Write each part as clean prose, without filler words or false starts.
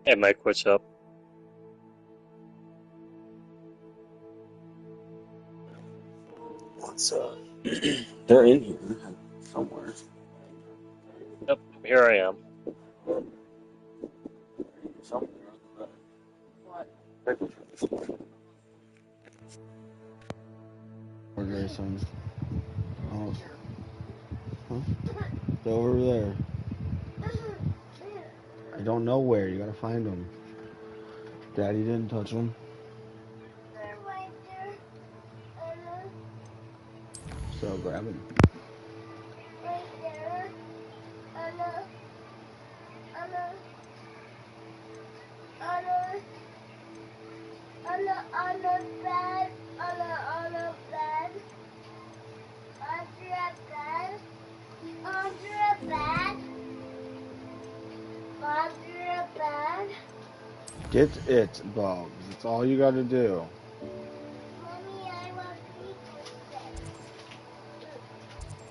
Hey Mike, what's up? What's they're in here somewhere. Yep, here I am. Somewhere. Or Grayson. Oh, huh? They're over there. I don't know where. You gotta find them. Daddy didn't touch them. So grab them. Get it, Bubs. That's all you gotta do. Mommy, I want pizza set.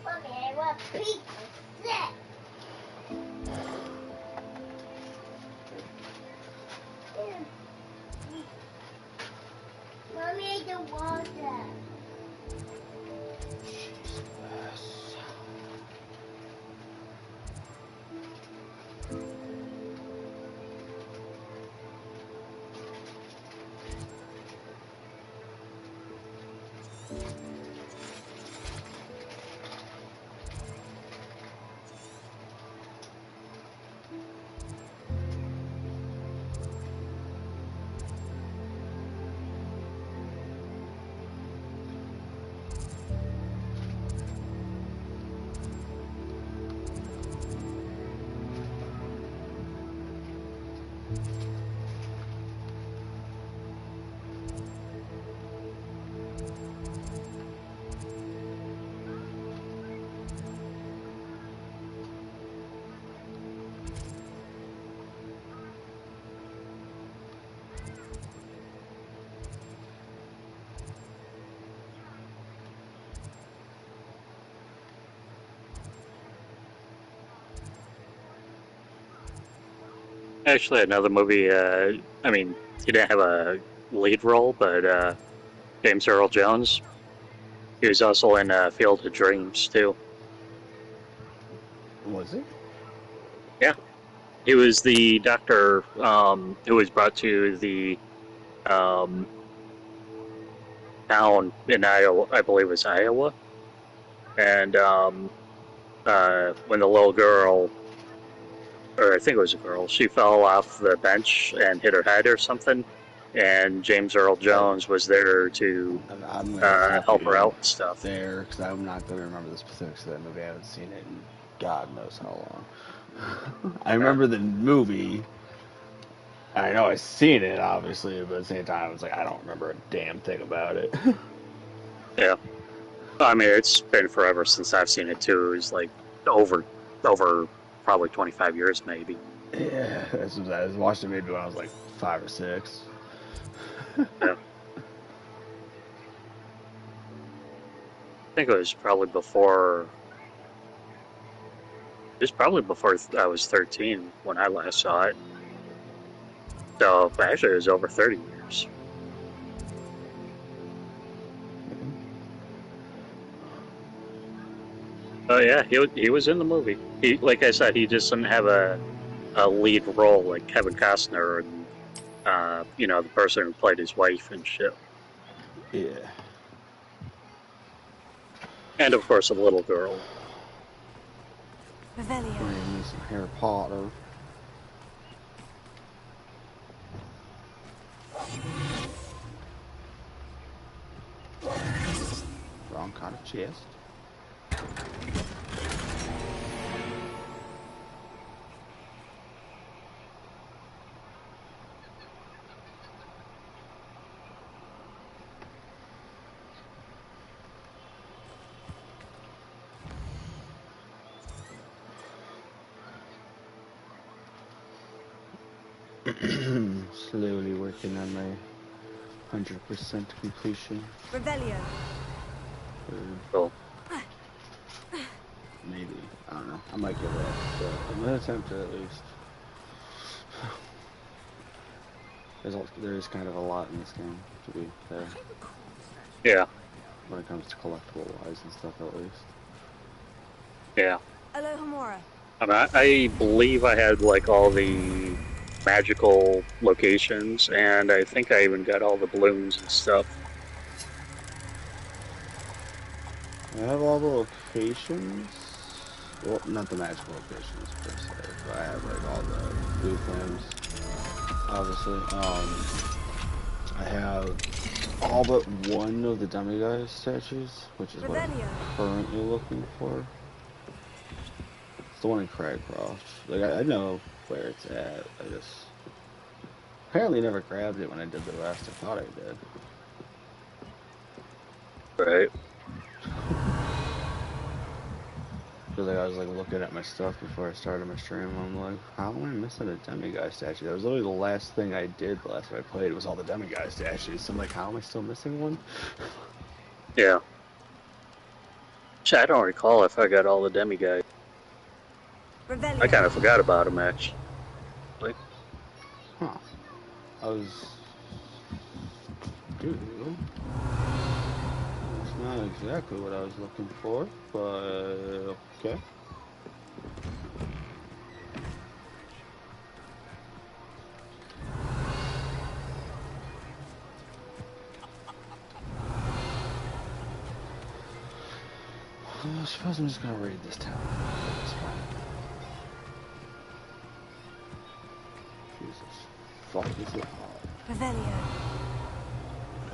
Mommy, I want pizza set. Mommy, I don't want that. Jesus. Actually, another movie. I mean, he didn't have a lead role, but James Earl Jones. He was also in Field of Dreams too. Was it? Yeah, he was the doctor who was brought to the um, town in Iowa. I believe it was Iowa, and when the little girl, or I think it was a girl, she fell off the bench and hit her head or something. And James Earl Jones was there to I'm gonna stop help her you out and stuff. there because I'm not gonna remember the specifics of that movie. I haven't seen it in God knows how long. I Uh, remember the movie. I know I've seen it, obviously, but at the same time, it's like I don't remember a damn thing about it. yeah, I mean it's been forever since I've seen it too. It's like over over probably 25 years maybe. Yeah, I watched it maybe when I was like 5 or 6. Yeah, I think it was probably before. It was probably before I was 13 when I last saw it. So actually, it was over 30 years. Oh yeah, he was in the movie. He, like I said, he just didn't have a lead role like Kevin Costner and the person who played his wife and shit, Yeah. and of course a little girl. Revelio. Bring me some Harry Potter. Wrong kind of chest. Slowly working on my 100% completion. Revelio. So Maybe. I don't know. I might give up, but I'm gonna attempt it at least. There's kind of a lot in this game, to be fair, Yeah, when it comes to collectible wise and stuff, at least. yeah. Alohomora. I mean, I believe I had like all the magical locations, and I think I even got all the balloons and stuff. I have all the locations. Well, not the magical locations per se, but I have like all the blue flames, obviously. I have all but one of the demigod statues, which is what I'm currently looking for. It's the one in Cragcroft. Like I know where it's at. I just apparently never grabbed it when I did the rest. I thought I did. Right. Because like, I was like looking at my stuff before I started my stream. I'm like, how am I missing a demigod statue? That was literally the last thing I did the last time I played was all the demigod statues. So I'm like, how am I still missing one? Yeah. I don't recall if I got all the demigods. I kind of forgot about them, actually. Huh. I was... Dude. That's not exactly what I was looking for, but... Okay. I suppose I'm just gonna raid this town. That's fine. Jesus. Fuck, is it hard? Revelio.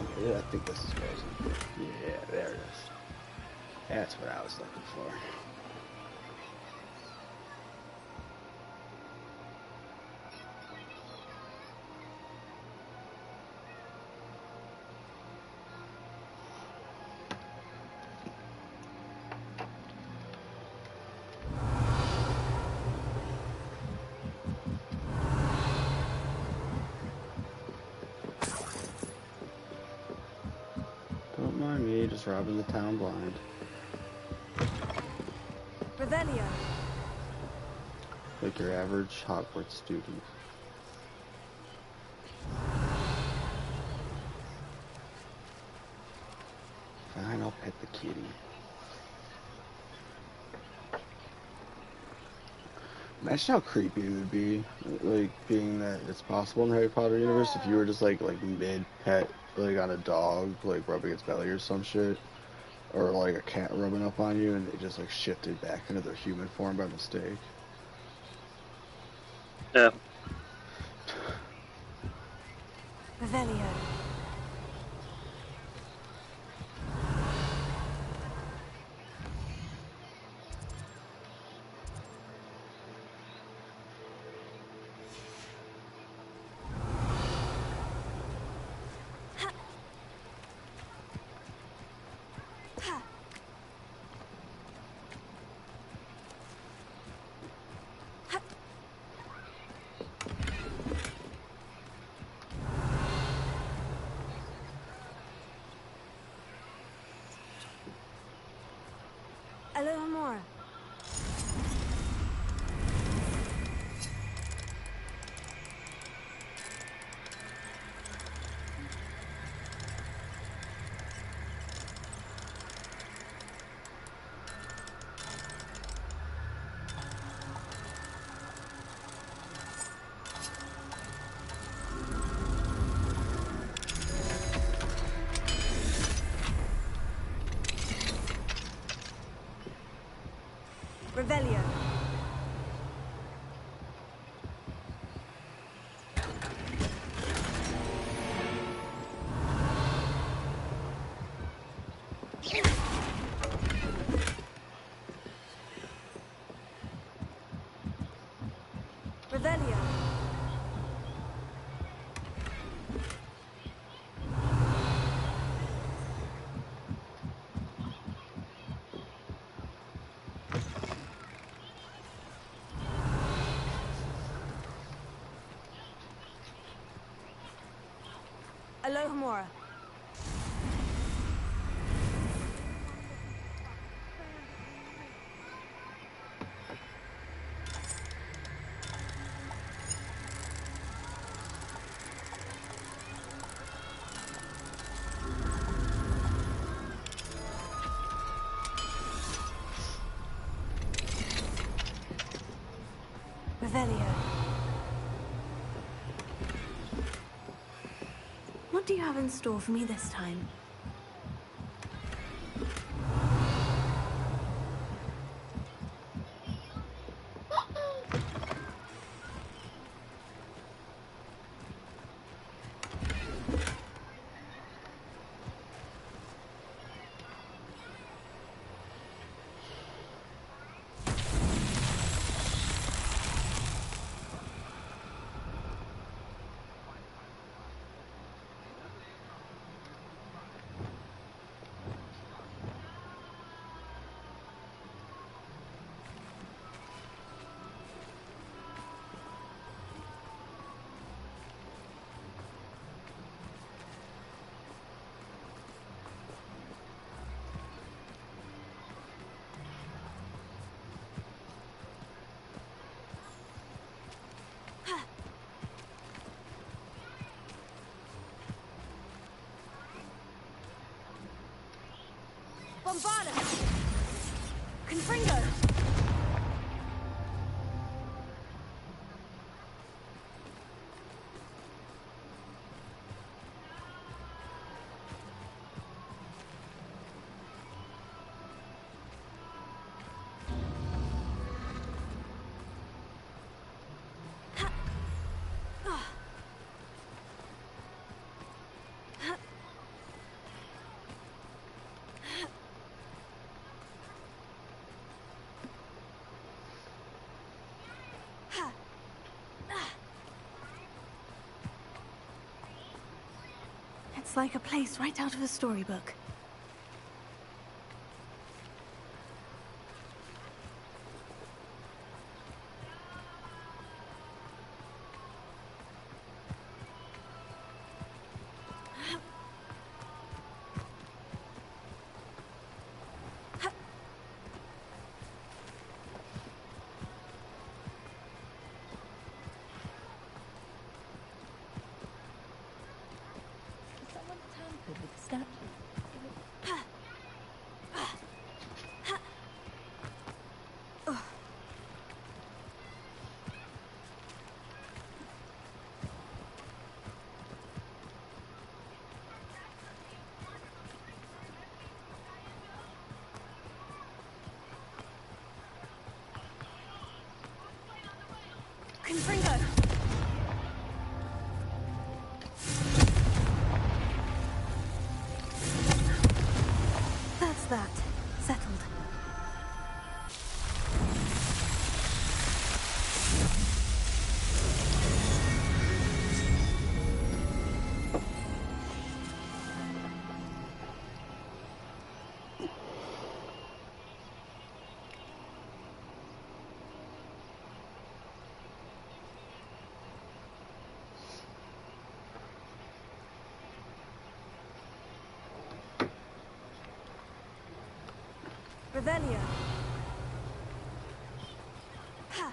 Okay, I think this is crazy. Yeah, there it is. That's what I was looking for. Don't mind me, just robbing the town blind. Revelio. Like your average Hogwarts student. Fine, I'll pet the kitty. Imagine how creepy it would be, like, being that it's possible in the Harry Potter universe if you were just, like mid-pet, like, on a dog, like, rubbing its belly or some shit. Or, like, a cat rubbing up on you and they just, like, shifted back into their human form by mistake. Yeah. Revelio. Alohomora. Revelio. Revelio. Alohomora. Revelio. What do you have in store for me this time? Bombarda! Confringo! It's like a place right out of a storybook. Someone tampered with the statue. Confringo! That's that. Settled. Revelio. Ha.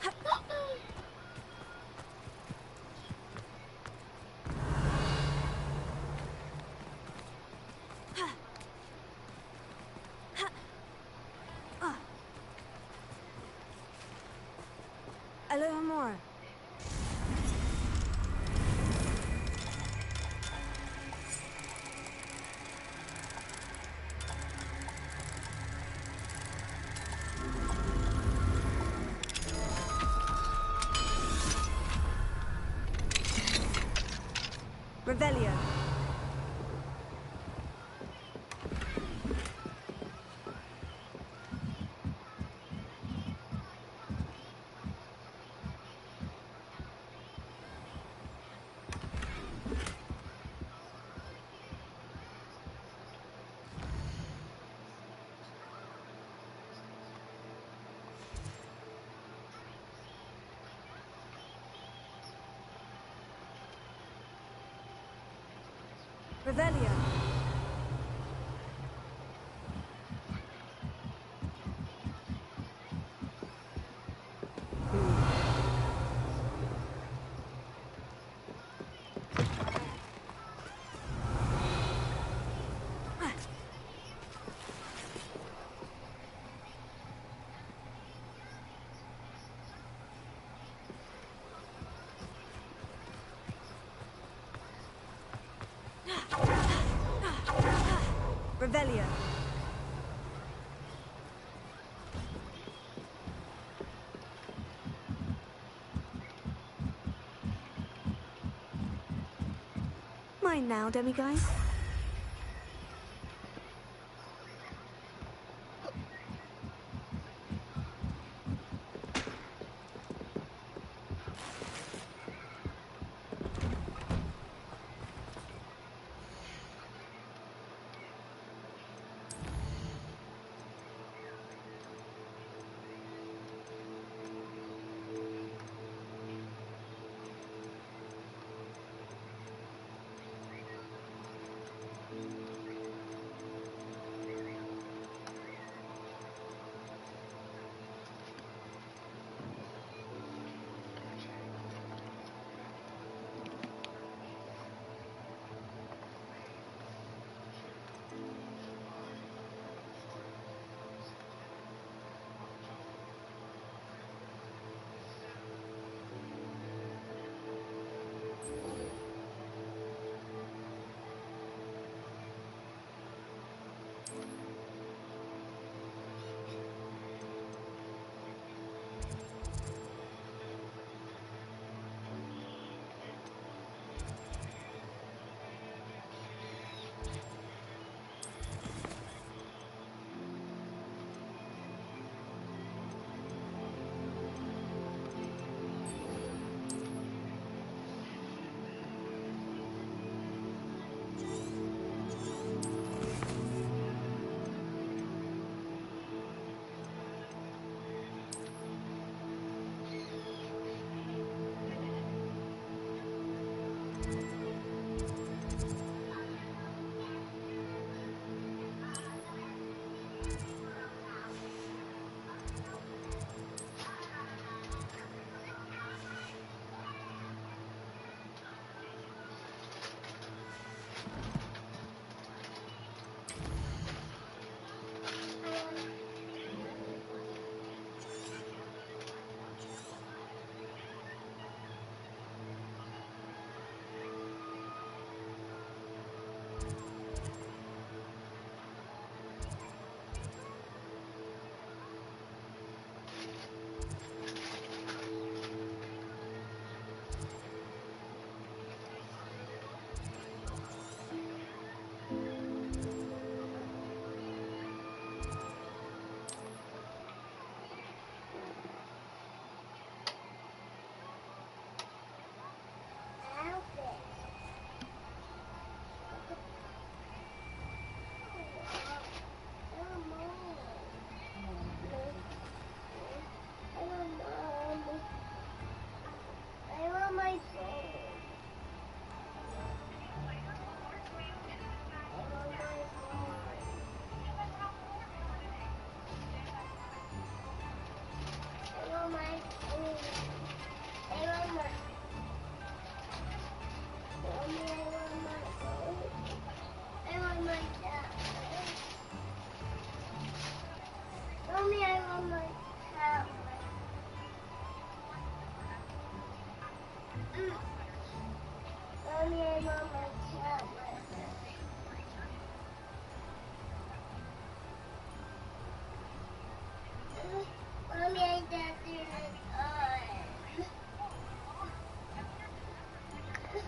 Ha. Ha. Ha. Aloha more. Revelio. Revelio. Revelio. Mine now, demiguise.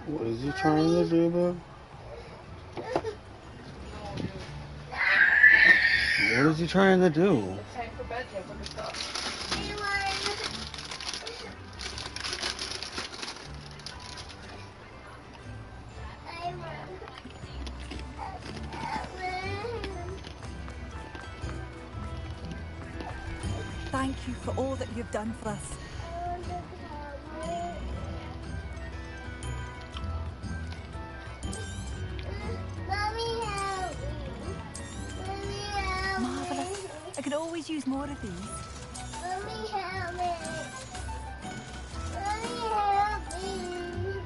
What is he trying to do, bro? What is he trying to do? It's time for bed, Jake. Look at stuff. Thank you for all that you've done for us. Mommy, help me. Mommy, help Marvelous. I could always use more of these. Mommy, help me. Mommy, help me.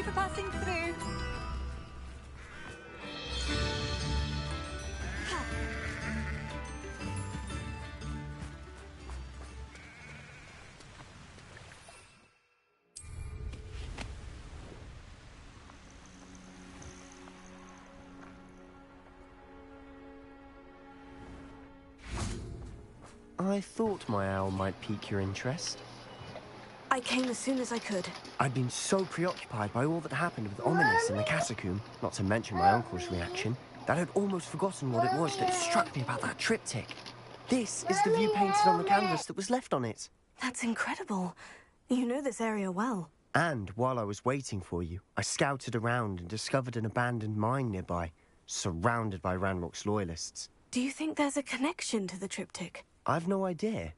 for passing through. I thought my owl might pique your interest. I came as soon as I could. I'd been so preoccupied by all that happened with Ominous in the catacomb, not to mention my uncle's reaction, that I'd almost forgotten what it was that struck me about that triptych. This is the view painted on the canvas that was left on it. That's incredible. You know this area well. And while I was waiting for you, I scouted around and discovered an abandoned mine nearby, surrounded by Ranrock's loyalists. Do you think there's a connection to the triptych? I've no idea,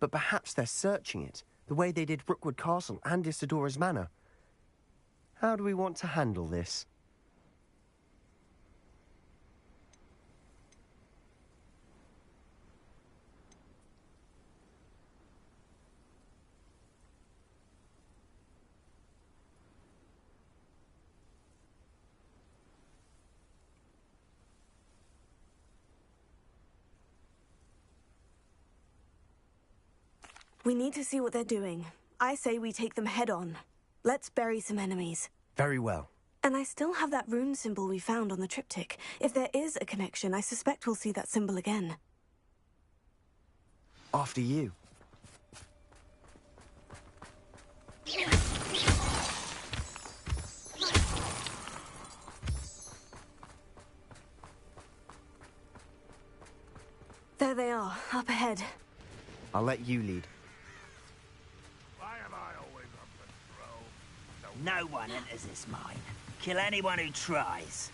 but perhaps they're searching it, the way they did Rookwood Castle and Isidora's Manor. How do we want to handle this? We need to see what they're doing. I say we take them head on. Let's bury some enemies. Very well. And I still have that rune symbol we found on the triptych. If there is a connection, I suspect we'll see that symbol again. After you. There they are, up ahead. I'll let you lead. No one enters this mine. Kill anyone who tries.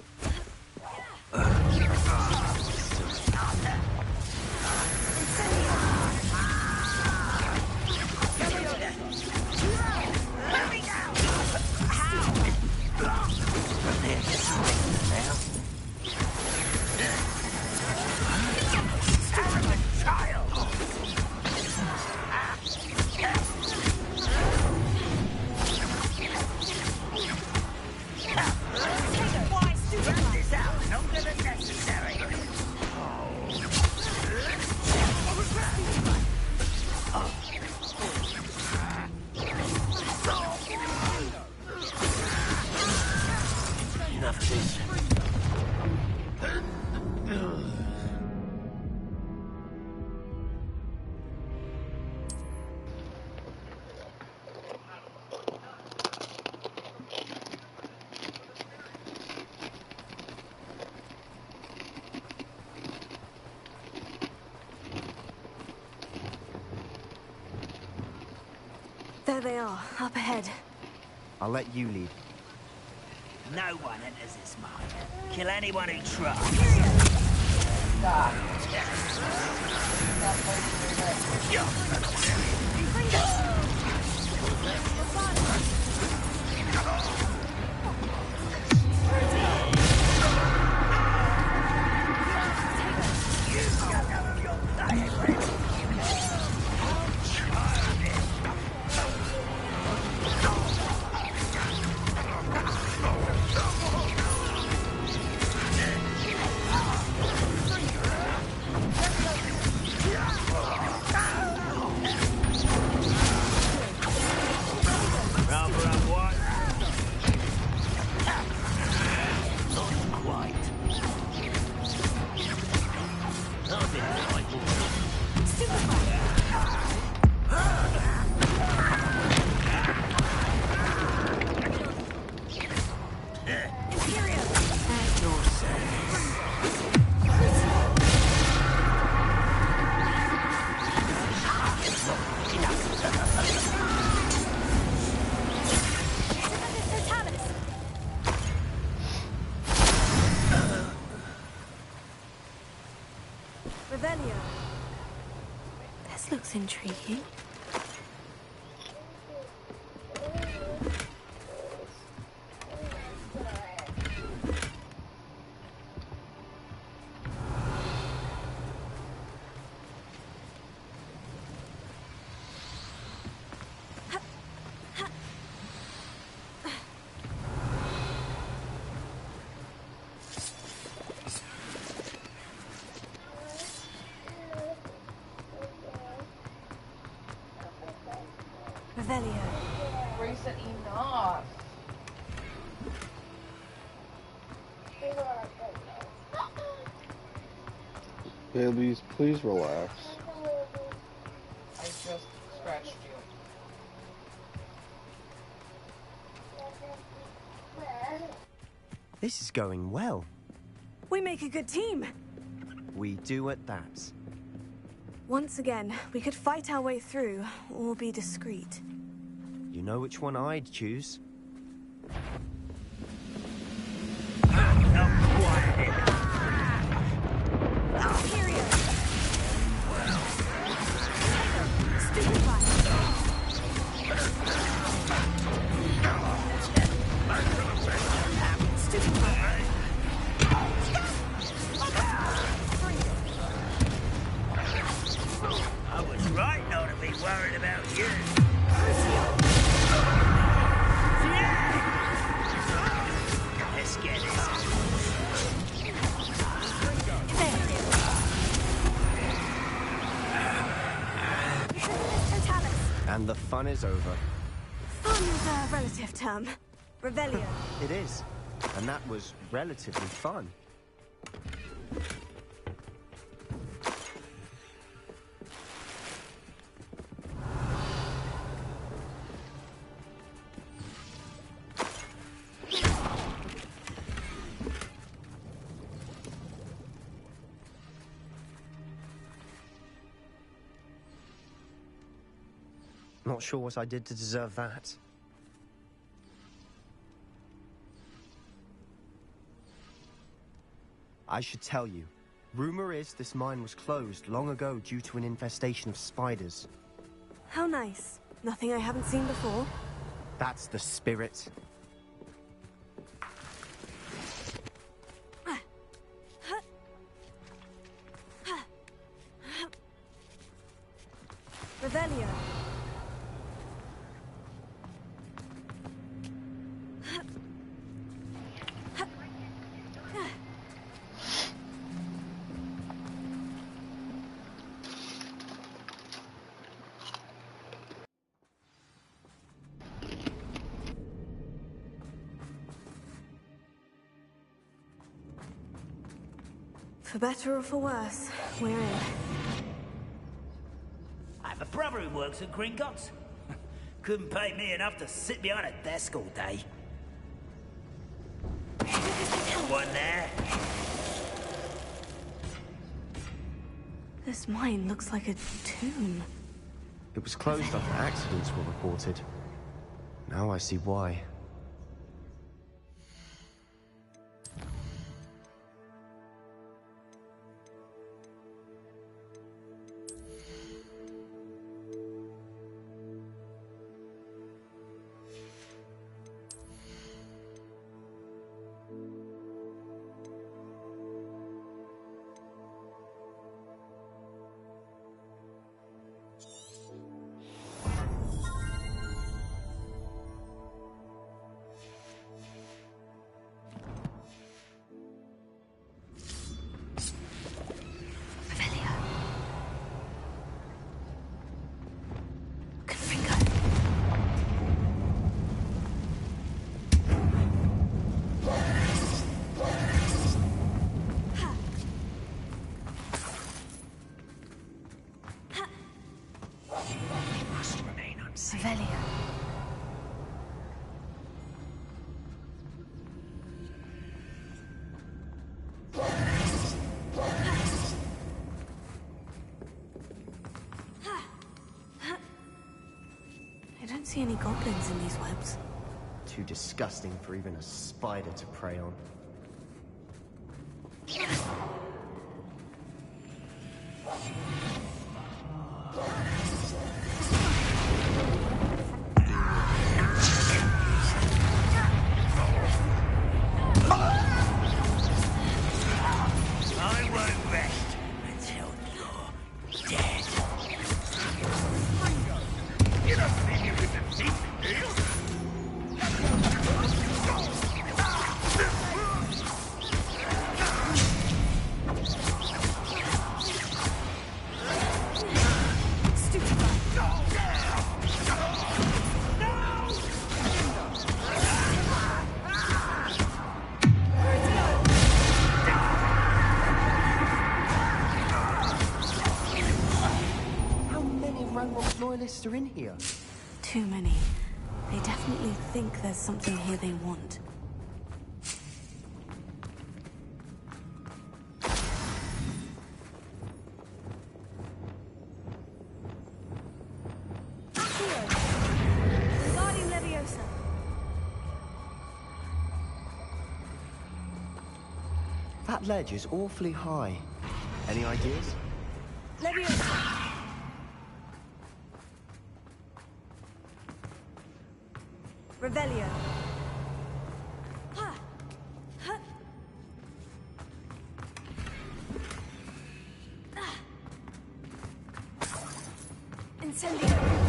There they are, up ahead. I'll let you lead. No one enters this mine. Kill anyone who tries. This looks intriguing. Revelio. Recent enough. Babies, please relax. I just scratched you. This is going well. We make a good team. We do at that. Once again, we could fight our way through, or be discreet. You know which one I'd choose. Period. Stupefy. Stupefy. I was right not to be worried about you. Let's get this. And the fun is over. Fun's a relative term. Revelio. It is. And that was relatively fun. Not sure what I did to deserve that. I should tell you. Rumor is this mine was closed long ago due to an infestation of spiders. How nice. Nothing I haven't seen before. That's the spirit. Revelio. For better or for worse, we're in. I have a brother who works at Gringotts. Couldn't pay me enough to sit behind a desk all day. One there. This mine looks like a tomb. It was closed after accidents were reported. Now I see why. I don't see any goblins in these webs. Too disgusting for even a spider to prey on. I won't rest until you're dead. You don't think you with the deep, do you? colonists are in here? Too many. They definitely think there's something here they want. Guarding Leviosa. That ledge is awfully high. Any ideas? Leviosa. Revelio. Ha. Ha. Ah. Incendio.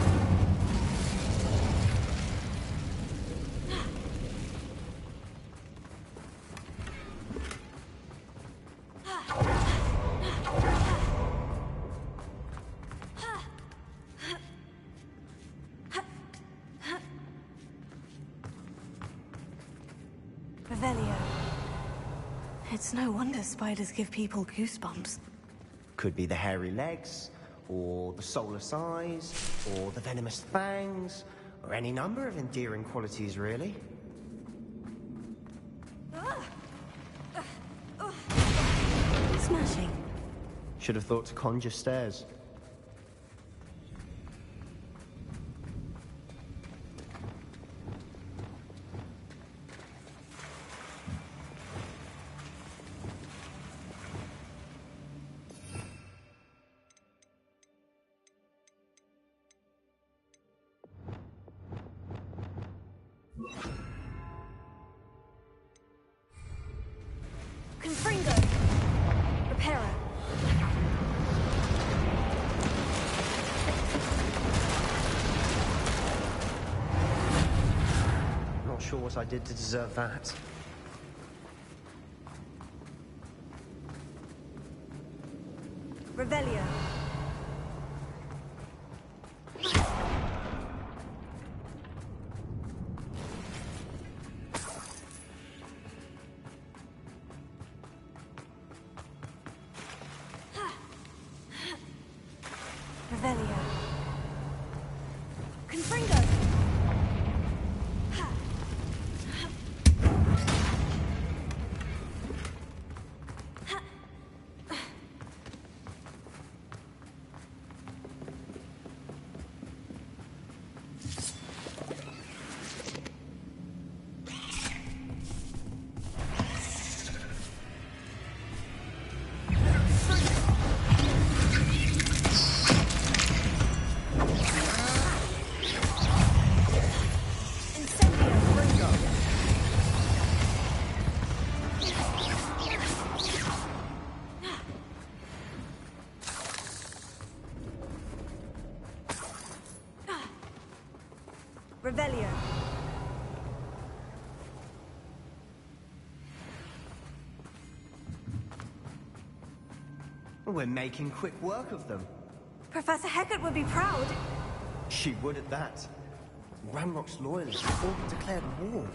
Revelio. It's no wonder spiders give people goosebumps. Could be the hairy legs, or the soulless eyes, or the venomous fangs, or any number of endearing qualities, really. Smashing. Should have thought to conjure stairs. Confringo. Repara. Not sure what I did to deserve that. Revelio. Revelio. Confringo. Revelio. We're making quick work of them. Professor Hecat would be proud. She would at that. Ramrock's loyalists all declared war.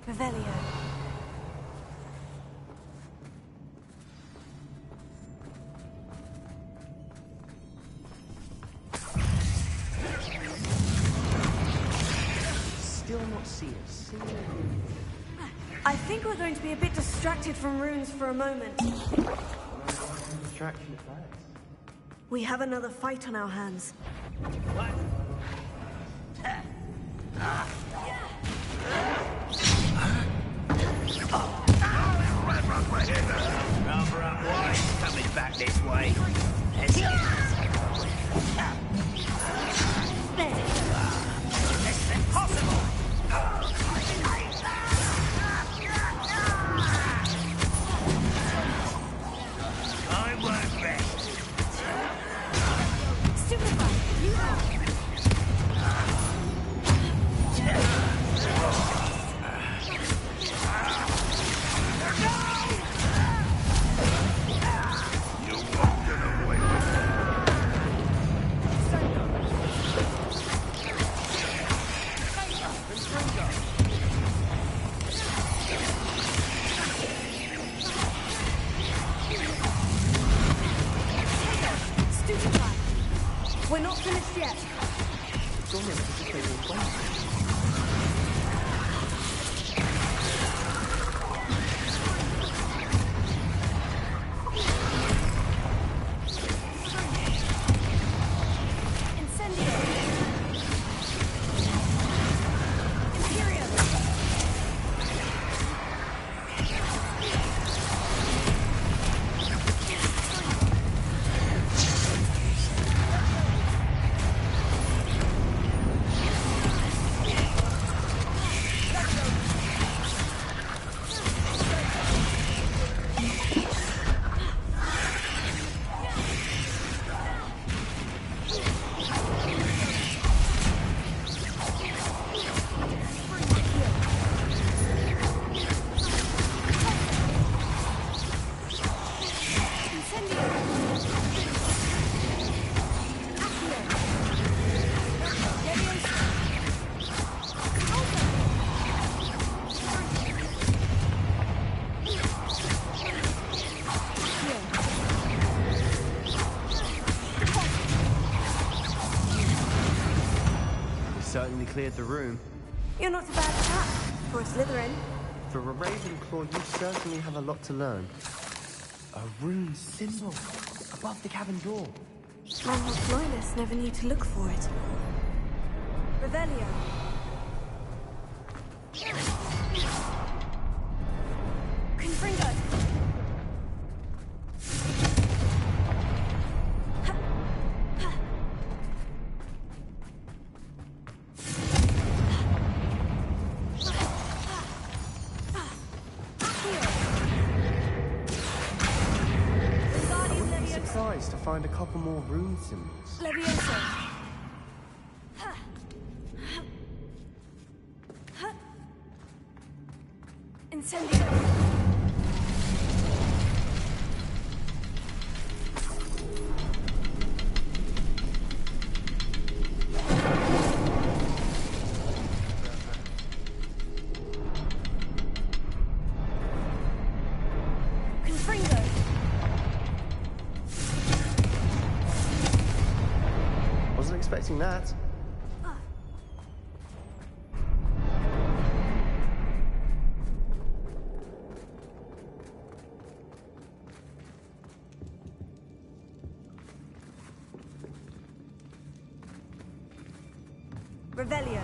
Revelio. Still not see us. I think we're going to be a bit distracted from runes for a moment. Distraction at that. We have another fight on our hands. What? Rather up wide, coming back this way. Let's go. It's impossible! I won't rest. Stupefy, you out. yet. It's almost as if they were waiting. Certainly cleared the room. You're not a bad chap for a Slytherin. For a Ravenclaw, you certainly have a lot to learn. A rune symbol above the cabin door. Monmouth loyalists never knew to look for it. Revelio. Confringo. Surprised to find a couple more rune symbols. Levioso. Incendio. Confringo. Wasn't expecting that. Revelio.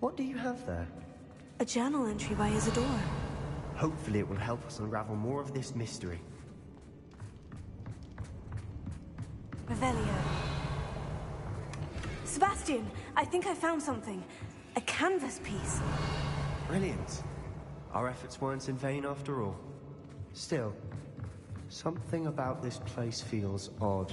What do you have there? A journal entry by Isadora. Hopefully it will help us unravel more of this mystery. Revelio. Sebastian, I think I found something. A canvas piece. Brilliant. Our efforts weren't in vain after all. Still, something about this place feels odd.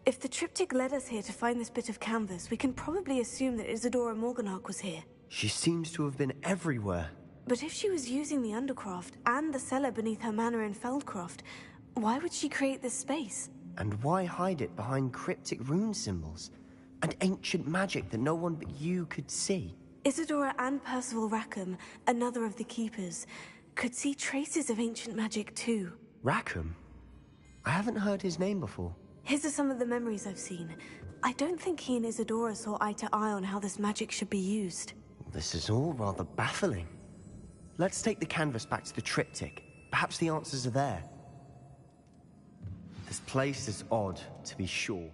If the triptych led us here to find this bit of canvas, we can probably assume that Isadora Morganach was here. She seems to have been everywhere. But if she was using the Undercroft and the cellar beneath her manor in Feldcroft, why would she create this space? And why hide it behind cryptic rune symbols? And ancient magic that no one but you could see? Isadora and Percival Rackham, another of the Keepers, could see traces of ancient magic too. Rackham? I haven't heard his name before. His are some of the memories I've seen. I don't think he and Isadora saw eye to eye on how this magic should be used. This is all rather baffling. Let's take the canvas back to the triptych. Perhaps the answers are there. This place is odd, to be sure.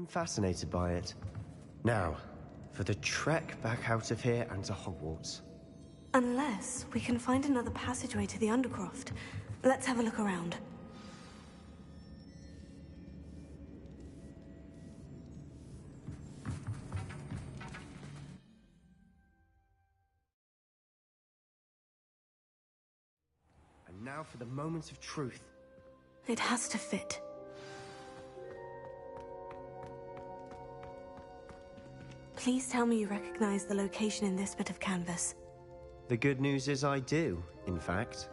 I'm fascinated by it. Now, for the trek back out of here and to Hogwarts. Unless we can find another passageway to the Undercroft. Let's have a look around. And now for the moment of truth. It has to fit. Please tell me you recognize the location in this bit of canvas. The good news is I do, in fact.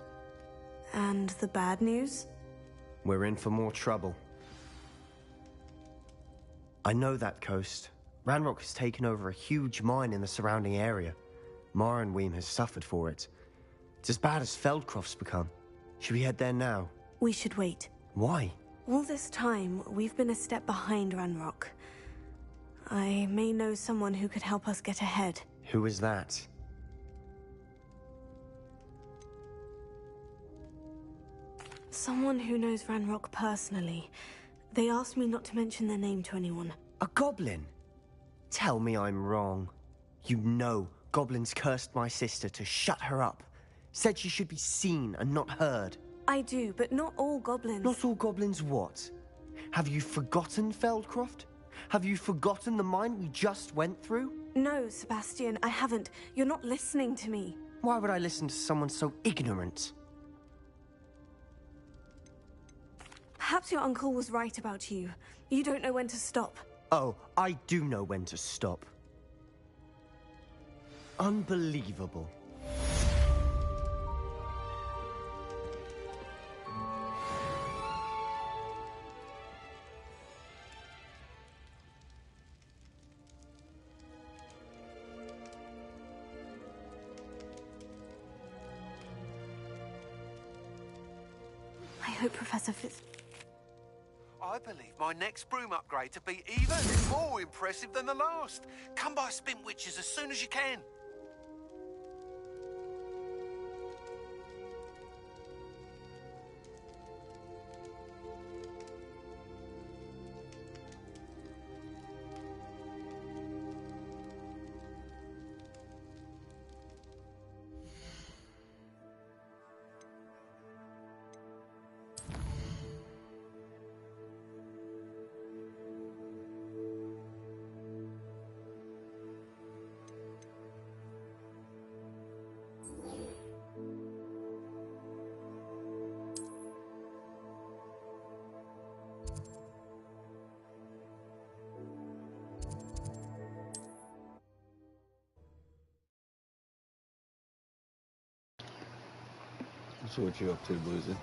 And the bad news? We're in for more trouble. I know that coast. Ranrock has taken over a huge mine in the surrounding area. Mornweem has suffered for it. It's as bad as Feldcroft's become. Should we head there now? We should wait. Why? All this time, we've been a step behind Ranrock. I may know someone who could help us get ahead. Who is that? Someone who knows Ranrock personally. They asked me not to mention their name to anyone. A goblin? Tell me I'm wrong. You know goblins cursed my sister to shut her up. Said she should be seen and not heard. I do, but not all goblins. Not all goblins what? Have you forgotten Feldcroft? Have you forgotten the mine we just went through? No, Sebastian, I haven't. You're not listening to me. Why would I listen to someone so ignorant? Perhaps your uncle was right about you. You don't know when to stop. Oh, I do know when to stop. Unbelievable. I hope Professor Fitz... I believe my next broom upgrade to be even more impressive than the last. Come by Spin Witches as soon as you can. So what you up to, Bluesy?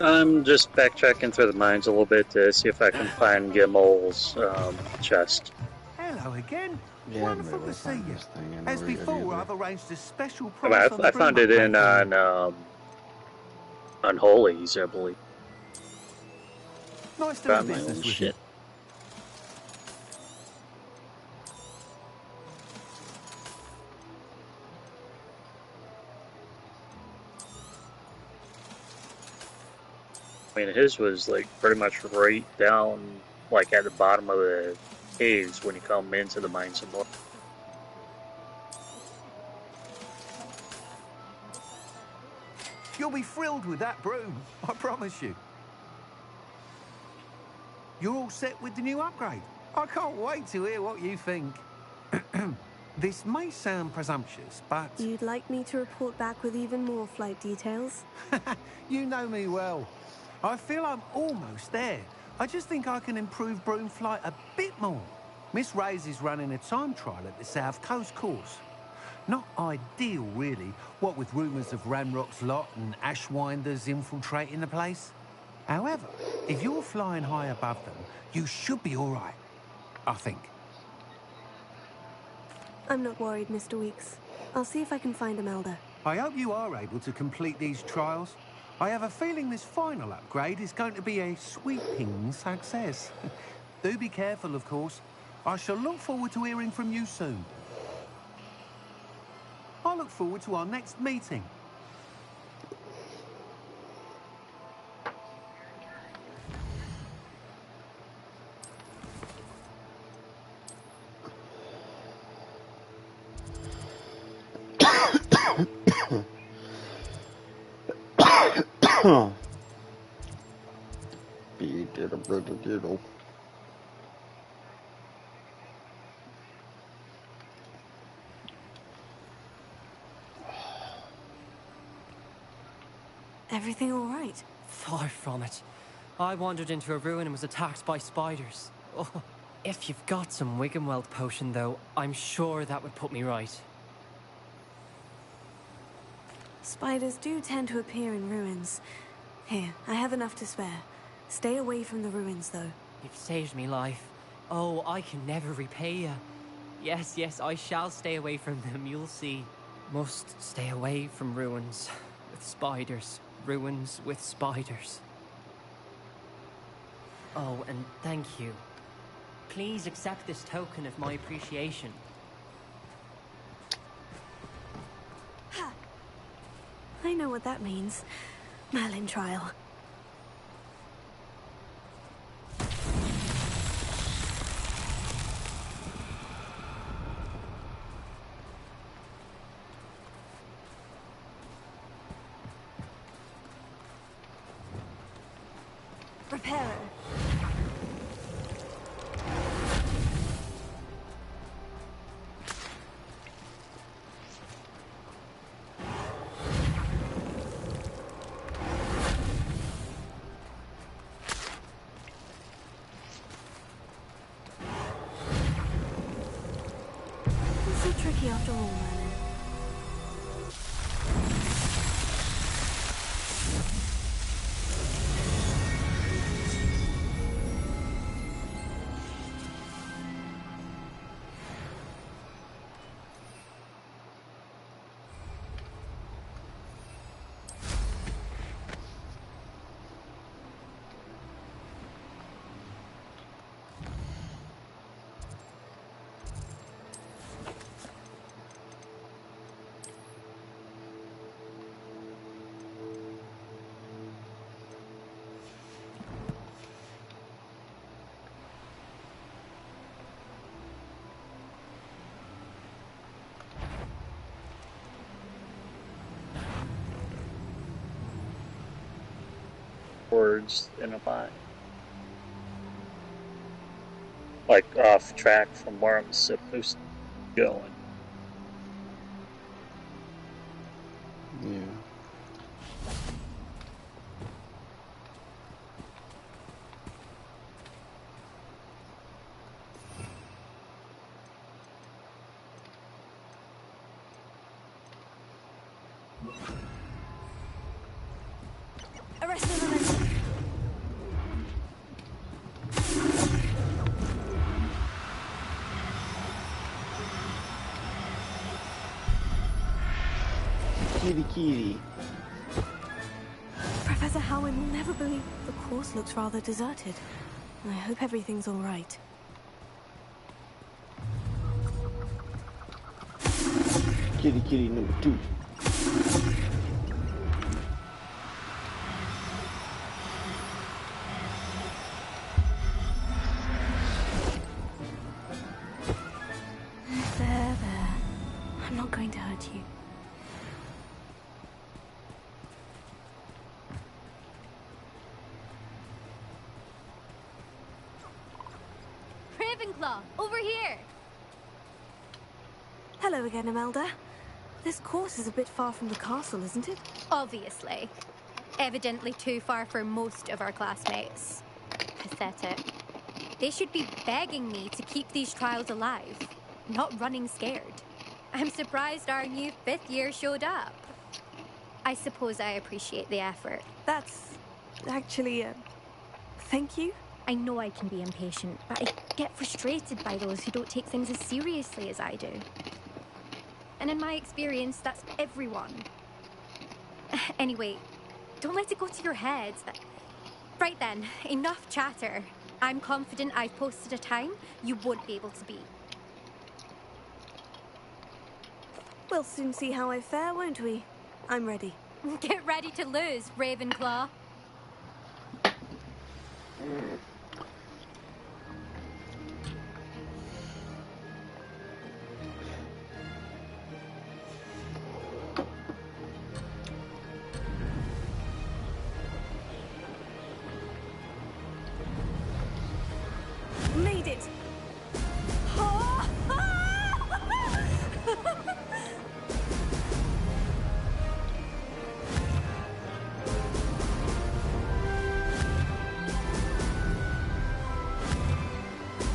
I'm just backtracking through the mines a little bit to see if I can find Gimmel's chest. Hello again. Yeah, Wonderful maybe to see find you. this thing. I As never get before, either. I've arranged a special I, price mean, on I the found broom it in upgrade. on Unholy's, I believe. Nice to do Found my business own with shit. I mean, his was like pretty much right down, like at the bottom of the caves when you come into the mine some more. You'll be thrilled with that broom, I promise you. You're all set with the new upgrade. I can't wait to hear what you think. This may sound presumptuous, but You'd like me to report back with even more flight details? you know me well. I feel I'm almost there. I just think I can improve broom flight a bit more. Miss Ray's is running a time trial at the South Coast course. Not ideal, really, what with rumours of Ranrock's lot and Ashwinders infiltrating the place. However, if you're flying high above them, you should be all right, I think. I'm not worried, Mr. Weeks. I'll see if I can find Imelda. I hope you are able to complete these trials. I have a feeling this final upgrade is going to be a sweeping success. Do be careful, of course. I shall look forward to hearing from you soon. I look forward to our next meeting. Everything all right? Far from it. I wandered into a ruin and was attacked by spiders. Oh, if you've got some Wiggenweld potion, though, I'm sure that would put me right. Spiders do tend to appear in ruins. Here, I have enough to spare. Stay away from the ruins, though. You've saved me life. Oh, I can never repay you. Yes, yes, I shall stay away from them, you'll see. Must stay away from ruins with spiders. Ruins with spiders. Oh, and thank you. Please accept this token of my appreciation. I know what that means. Merlin trial. Reparo. It's so tricky after all, Merlin. Words in a bind. Like off track from where I'm supposed to go. Yeah. Arrest the momentum. Kitty. Professor Howard will never believe the course looks rather deserted. I hope everything's all right. Kitty number 2. There. I'm not going to hurt you. Ravenclaw, over here! Hello again, Imelda. This course is a bit far from the castle, isn't it? Obviously. Evidently too far for most of our classmates. Pathetic. They should be begging me to keep these trials alive, not running scared. I'm surprised our new 5th year showed up. I suppose I appreciate the effort. That's actually thank you. I know I can be impatient, but I get frustrated by those who don't take things as seriously as I do. And in my experience, that's everyone. Anyway, don't let it go to your head. Right then, enough chatter. I'm confident I've posted a time you won't be able to beat. We'll soon see how I fare, won't we? I'm ready. Get ready to lose, Ravenclaw.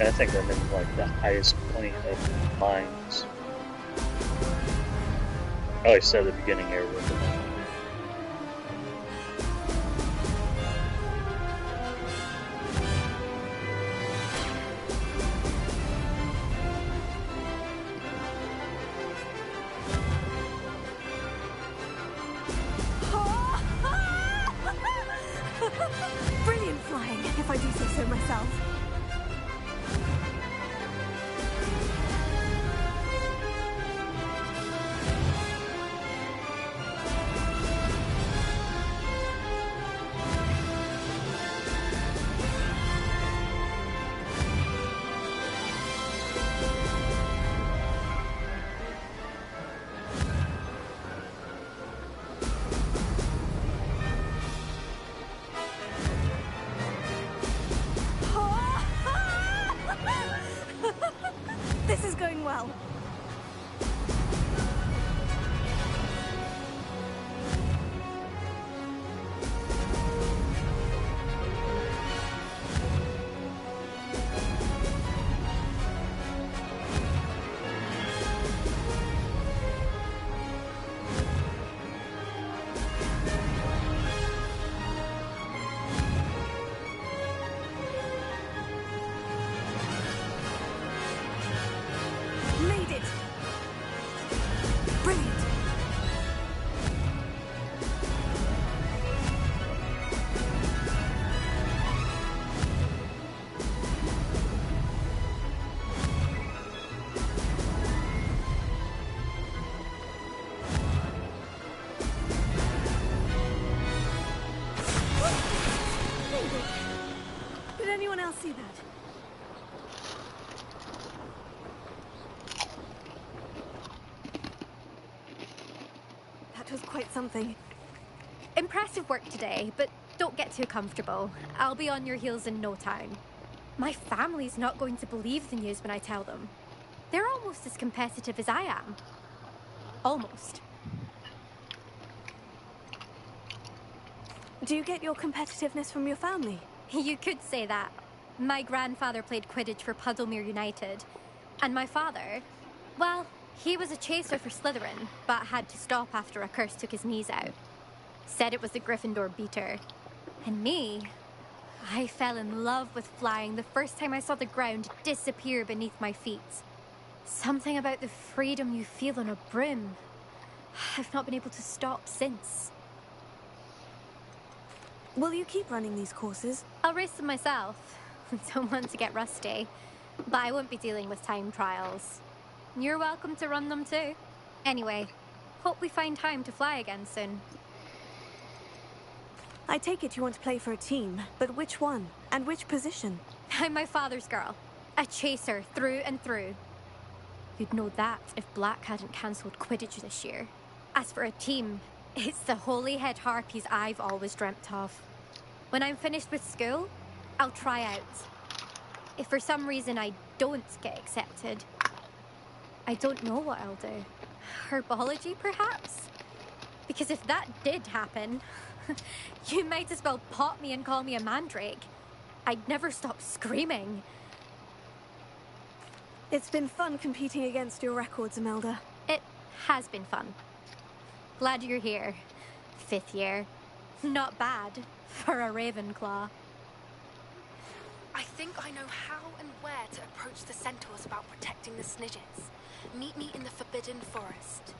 And I think I'm in like the highest point of mines. Oh, I said at the beginning here with the Brilliant flying, if I do say so myself. This is going well. Made it! Brilliant! Made it! Did anyone else see that? That was quite something. Impressive work today, but don't get too comfortable. I'll be on your heels in no time. My family's not going to believe the news when I tell them. They're almost as competitive as I am. Almost. Do you get your competitiveness from your family? You could say that. My grandfather played Quidditch for Puddlemere United. And my father, well, he was a chaser for Slytherin, but had to stop after a curse took his knees out. Said it was the Gryffindor beater. And me, I fell in love with flying the first time I saw the ground disappear beneath my feet. Something about the freedom you feel on a broom. I've not been able to stop since. Will you keep running these courses? I'll race them myself. Don't want to get rusty. But I won't be dealing with time trials. You're welcome to run them too. Anyway, hope we find time to fly again soon. I take it you want to play for a team, but which one? And which position? I'm my father's girl. A chaser through and through. You'd know that if Black hadn't cancelled Quidditch this year. As for a team, it's the Holyhead Harpies I've always dreamt of. When I'm finished with school, I'll try out. If for some reason I don't get accepted, I don't know what I'll do. Herbology, perhaps? Because if that did happen, you might as well pop me and call me a mandrake. I'd never stop screaming. It's been fun competing against your records, Imelda. It has been fun. Glad you're here. 5th year. Not bad for a Ravenclaw. I think I know how and where to approach the centaurs about protecting the Snidgets. Meet me in the Forbidden Forest.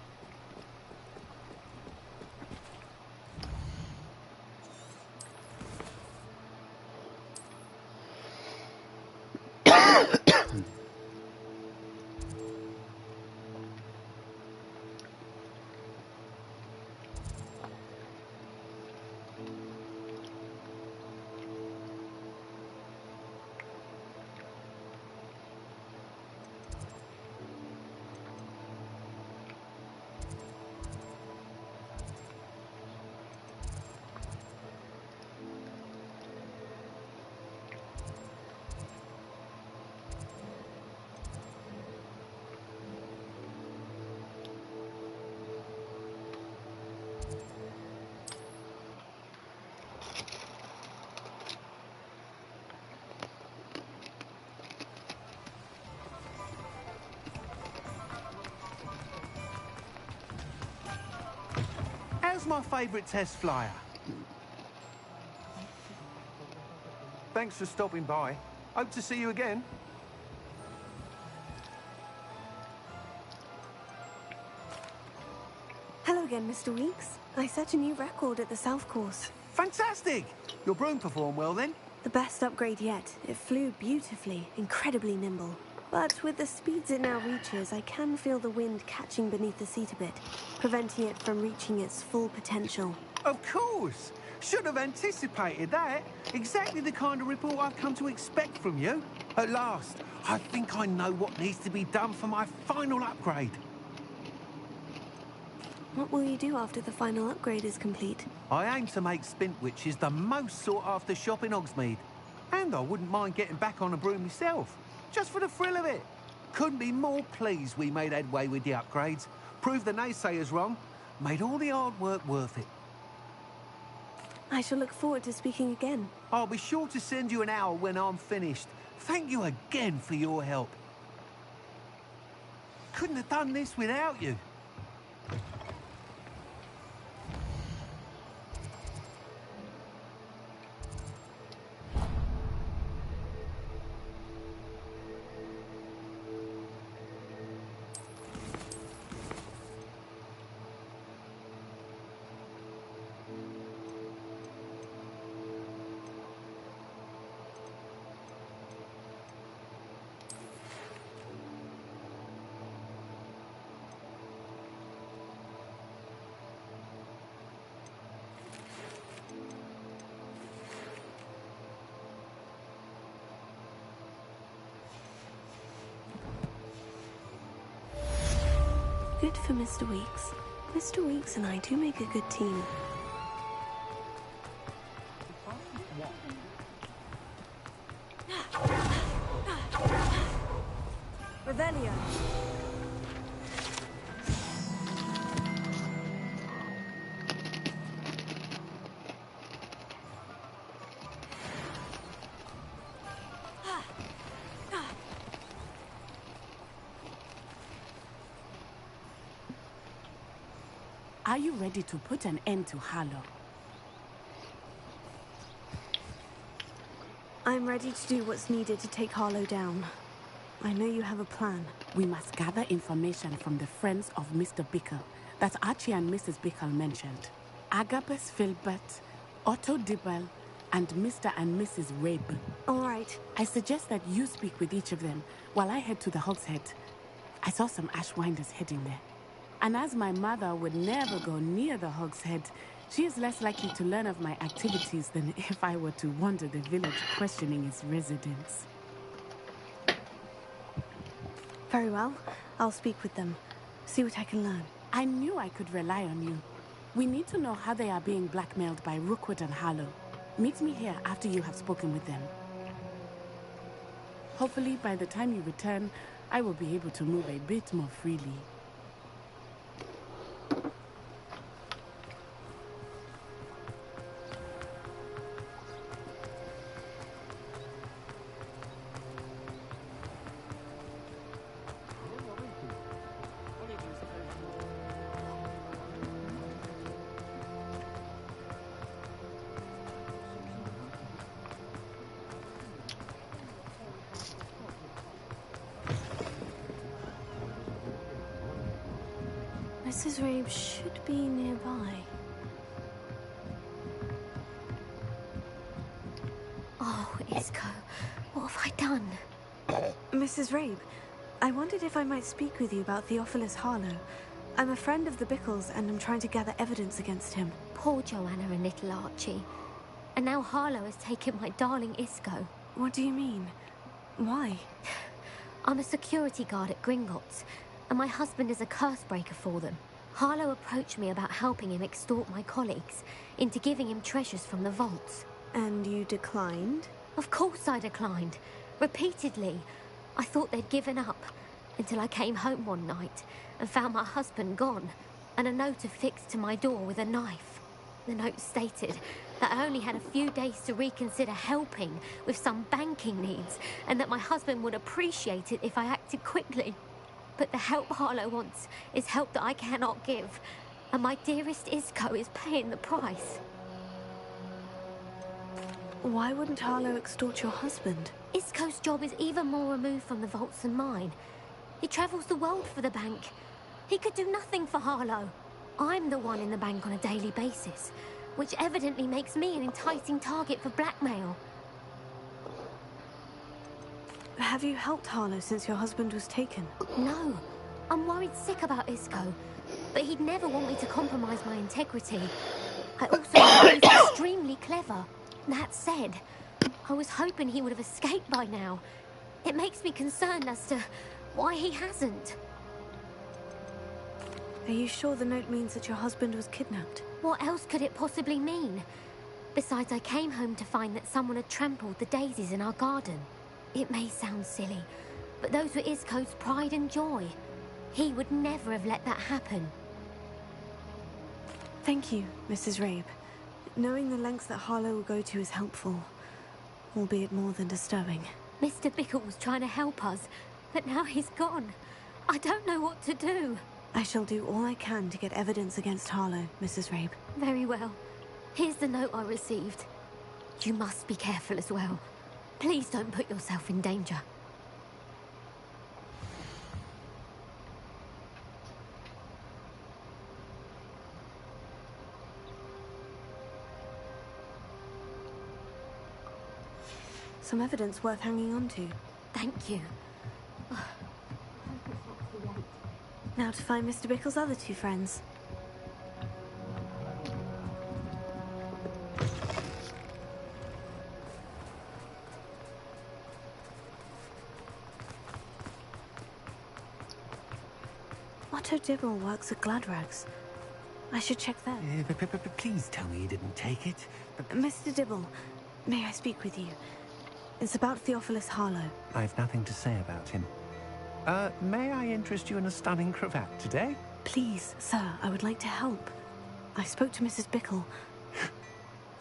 How's my favourite test flyer? Thanks for stopping by. Hope to see you again. Hello again, Mr. Weeks. I set a new record at the South Course. Fantastic! Your broom performed well then? The best upgrade yet. It flew beautifully, incredibly nimble. But with the speeds it now reaches, I can feel the wind catching beneath the seat a bit, preventing it from reaching its full potential. Of course! Should have anticipated that. Exactly the kind of report I've come to expect from you. At last, I think I know what needs to be done for my final upgrade. What will you do after the final upgrade is complete? I aim to make Spintwitches the most sought-after shop in Hogsmeade. And I wouldn't mind getting back on a broom myself, just for the thrill of it. Couldn't be more pleased we made headway with the upgrades. Proved the naysayers wrong. Made all the hard work worth it. I shall look forward to speaking again. I'll be sure to send you an hour when I'm finished. Thank you again for your help. Couldn't have done this without you. Good for Mr. Weeks. Mr. Weeks and I do make a good team. Revelio. Are you ready to put an end to Harlow? I'm ready to do what's needed to take Harlow down. I know you have a plan. We must gather information from the friends of Mr. Bickle that Archie and Mrs. Bickle mentioned. Agabus Filbert, Otto Dibble, and Mr. and Mrs. Rabe. All right. I suggest that you speak with each of them while I head to the Hogshead. I saw some Ashwinders heading there. And as my mother would never go near the Hogshead, she is less likely to learn of my activities than if I were to wander the village questioning its residents. Very well. I'll speak with them. See what I can learn. I knew I could rely on you. We need to know how they are being blackmailed by Rookwood and Harlow. Meet me here after you have spoken with them. Hopefully, by the time you return, I will be able to move a bit more freely. Mrs. Rabe should be nearby. Oh, Isco, what have I done? Mrs. Rabe, I wondered if I might speak with you about Theophilus Harlow. I'm a friend of the Bickles and I'm trying to gather evidence against him. Poor Joanna and little Archie. And now Harlow has taken my darling Isco. What do you mean? Why? I'm a security guard at Gringotts, and my husband is a curse breaker for them. Harlow approached me about helping him extort my colleagues into giving him treasures from the vaults. And you declined? Of course I declined. Repeatedly. I thought they'd given up, until I came home one night and found my husband gone, and a note affixed to my door with a knife. The note stated that I only had a few days to reconsider helping with some banking needs, and that my husband would appreciate it if I acted quickly. But the help Harlow wants is help that I cannot give. And my dearest Isco is paying the price. Why wouldn't Harlow extort your husband? Isco's job is even more removed from the vaults than mine. He travels the world for the bank. He could do nothing for Harlow. I'm the one in the bank on a daily basis, which evidently makes me an enticing target for blackmail. Have you helped Harlow since your husband was taken? No. I'm worried sick about Isco, but he'd never want me to compromise my integrity. I also know he's extremely clever. That said, I was hoping he would have escaped by now. It makes me concerned as to why he hasn't. Are you sure the note means that your husband was kidnapped? What else could it possibly mean? Besides, I came home to find that someone had trampled the daisies in our garden. It may sound silly, but those were Isco's pride and joy. He would never have let that happen. Thank you, Mrs. Rabe. Knowing the lengths that Harlow will go to is helpful, albeit more than disturbing. Mr. Bickle was trying to help us, but now he's gone. I don't know what to do. I shall do all I can to get evidence against Harlow, Mrs. Rabe. Very well. Here's the note I received. You must be careful as well. Please don't put yourself in danger. Some evidence worth hanging on to. Thank you. Now to find Mr. Bickle's other two friends. Otto Dibble works at Gladrags. I should check that. Please tell me you didn't take it. Mr. Dibble, may I speak with you? It's about Theophilus Harlow. I've nothing to say about him. May I interest you in a stunning cravat today? Please, sir, I would like to help. I spoke to Mrs. Bickle.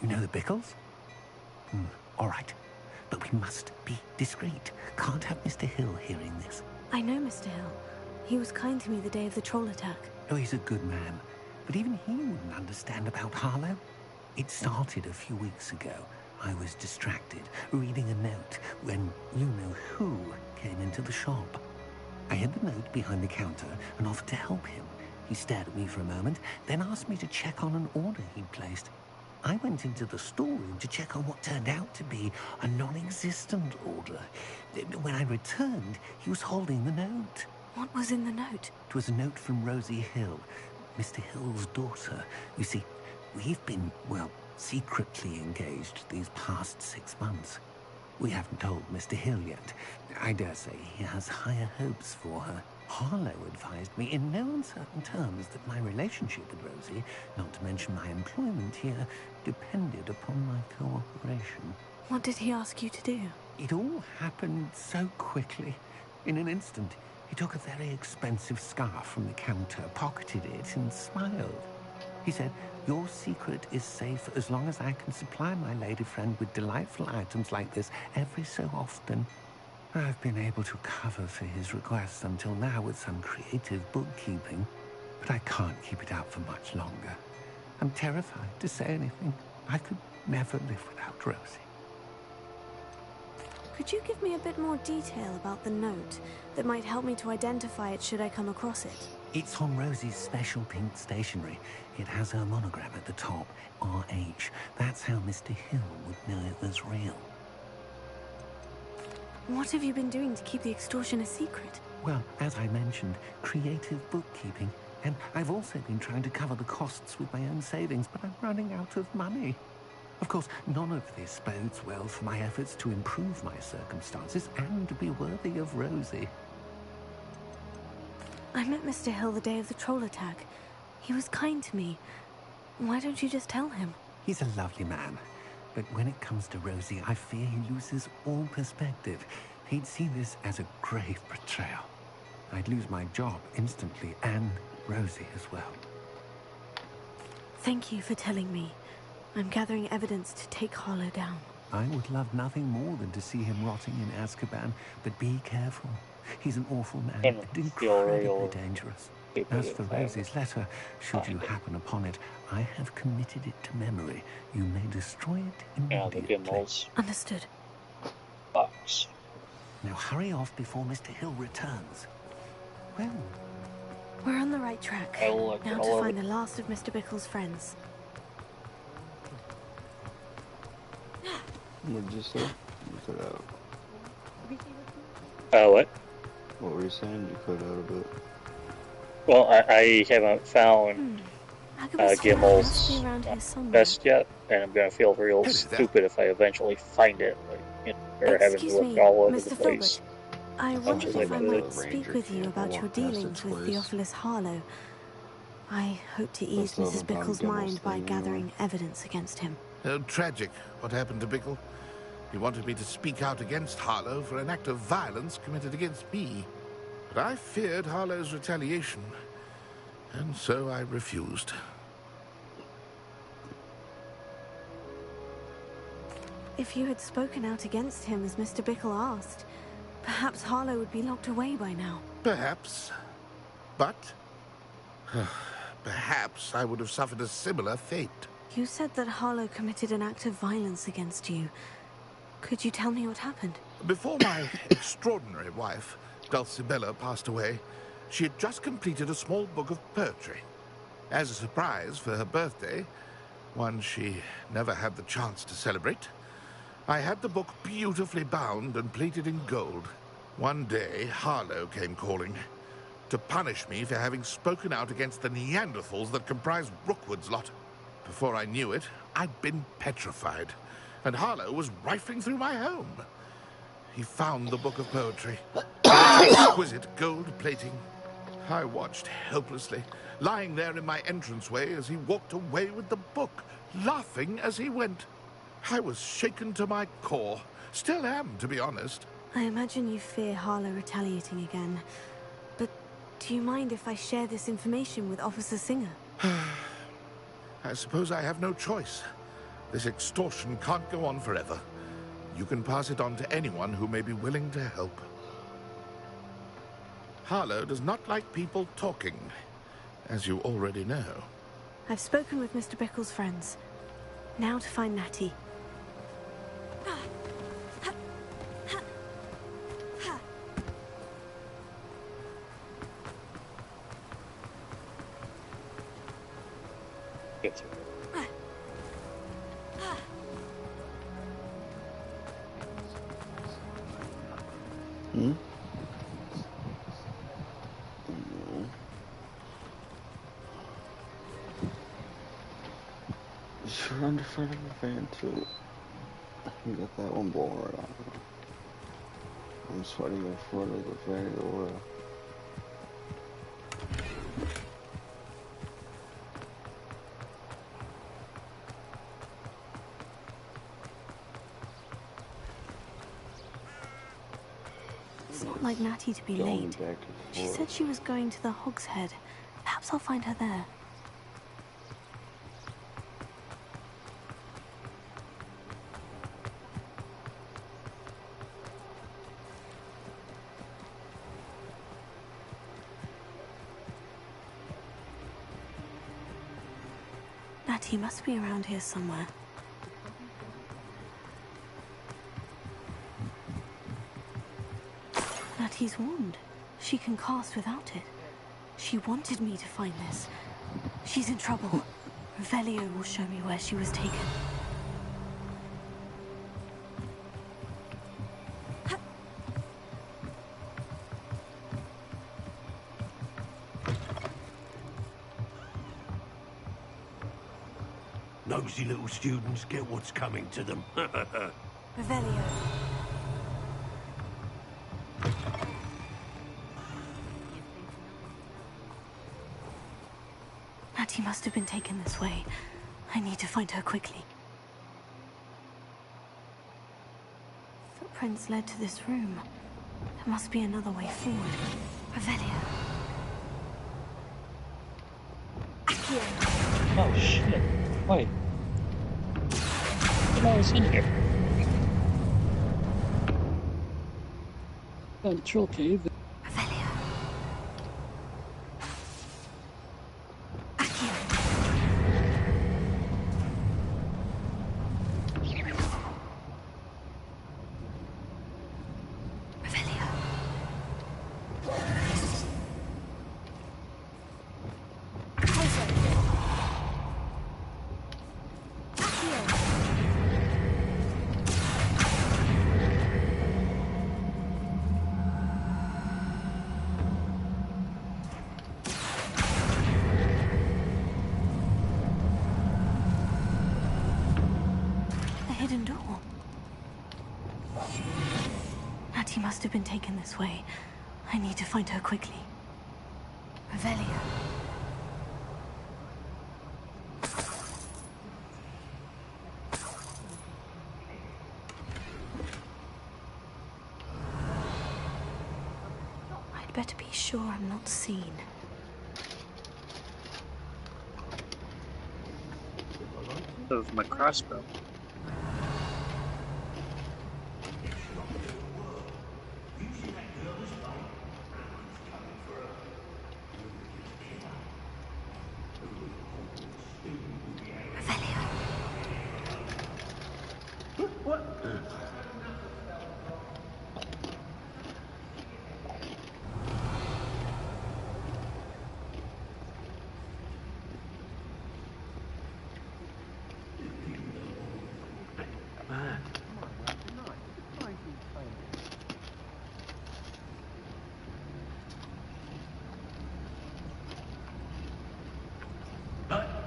You know the Bickles? All right. But we must be discreet. Can't have Mr. Hill hearing this. I know Mr. Hill. He was kind to me the day of the troll attack. Oh, he's a good man. But even he wouldn't understand about Harlow. It started a few weeks ago. I was distracted, reading a note, when you-know-who came into the shop. I hid the note behind the counter and offered to help him. He stared at me for a moment, then asked me to check on an order he'd placed. I went into the storeroom to check on what turned out to be a non-existent order. When I returned, he was holding the note. What was in the note? It was a note from Rosie Hill, Mr. Hill's daughter. You see, we've been, well, secretly engaged these past 6 months. We haven't told Mr. Hill yet. I dare say he has higher hopes for her. Harlow advised me in no uncertain terms that my relationship with Rosie, not to mention my employment here, depended upon my cooperation. What did he ask you to do? It all happened so quickly. In an instant, he took a very expensive scarf from the counter, pocketed it, and smiled. He said, "Your secret is safe as long as I can supply my lady friend with delightful items like this every so often." I've been able to cover for his requests until now with some creative bookkeeping, but I can't keep it up for much longer. I'm terrified to say anything. I could never live without Rosie. Could you give me a bit more detail about the note that might help me to identify it should I come across it? It's on Rosie's special pink stationery. It has her monogram at the top, RH. That's how Mr. Hill would know it was real. What have you been doing to keep the extortion a secret? Well, as I mentioned, creative bookkeeping. And I've also been trying to cover the costs with my own savings, but I'm running out of money. Of course, none of this bodes well for my efforts to improve my circumstances and to be worthy of Rosie. I met Mr. Hill the day of the troll attack. He was kind to me. Why don't you just tell him? He's a lovely man. But when it comes to Rosie, I fear he loses all perspective. He'd see this as a grave betrayal. I'd lose my job instantly, and Rosie as well. Thank you for telling me. I'm gathering evidence to take Harlow down. I would love nothing more than to see him rotting in Azkaban, but be careful. He's an awful man and incredibly dangerous. As for Rose's letter, should you happen upon it, I have committed it to memory. You may destroy it immediately. The Gimmels Understood. box. Now hurry off before Mr. Hill returns. Well, We're on the right track. I'll Now to find the last of Mr. Bickle's friends. What did you say? You cut out. What? What were you saying? You cut out a bit. Well, I haven't found Gimmel's best yet, and I'm gonna feel real stupid if I eventually find it, like, or having to look all over the place. I wondered if I might speak with you about your dealings with Theophilus Harlow. I hope to ease Mrs. Bickle's mind by gathering evidence against him. Oh, tragic. What happened to Bickle? He wanted me to speak out against Harlow for an act of violence committed against me. But I feared Harlow's retaliation, and so I refused. If you had spoken out against him as Mr. Bickle asked, perhaps Harlow would be locked away by now. Perhaps. But perhaps I would have suffered a similar fate. You said that Harlow committed an act of violence against you. Could you tell me what happened? Before my extraordinary wife, Dulcibella, passed away, she had just completed a small book of poetry. As a surprise for her birthday, one she never had the chance to celebrate, I had the book beautifully bound and plated in gold. One day, Harlow came calling to punish me for having spoken out against the Neanderthals that comprised Rookwood's lot. Before I knew it, I'd been petrified, and Harlow was rifling through my home. He found the book of poetry, exquisite gold plating. I watched helplessly, lying there in my entranceway as he walked away with the book, laughing as he went. I was shaken to my core. Still am, to be honest. I imagine you fear Harlow retaliating again. But do you mind if I share this information with Officer Singer? I suppose I have no choice. This extortion can't go on forever. You can pass it on to anyone who may be willing to help. Harlow does not like people talking, as you already know. I've spoken with Mr. Bickle's friends. Now to find Natty. Hmm? You're under front of the van too. You got that one blowing right on. I'm sweating in front of the van oil. It's not like Natty to be late. She said she was going to the Hog's Head. Perhaps I'll find her there. Natty must be around here somewhere. Natty's wand. She can cast without it. She wanted me to find this. She's in trouble. Revelio will show me where she was taken. Nosy little students get what's coming to them. Revelio. Natty must have been taken this way. I need to find her quickly. Footprints led to this room. There must be another way forward. Revelio. Oh shit. Wait. What else in here? Control cave. Revelio. Betty must have been taken this way. I need to find her quickly. Revelio. I'd better be sure I'm not seen. Of my crossbow.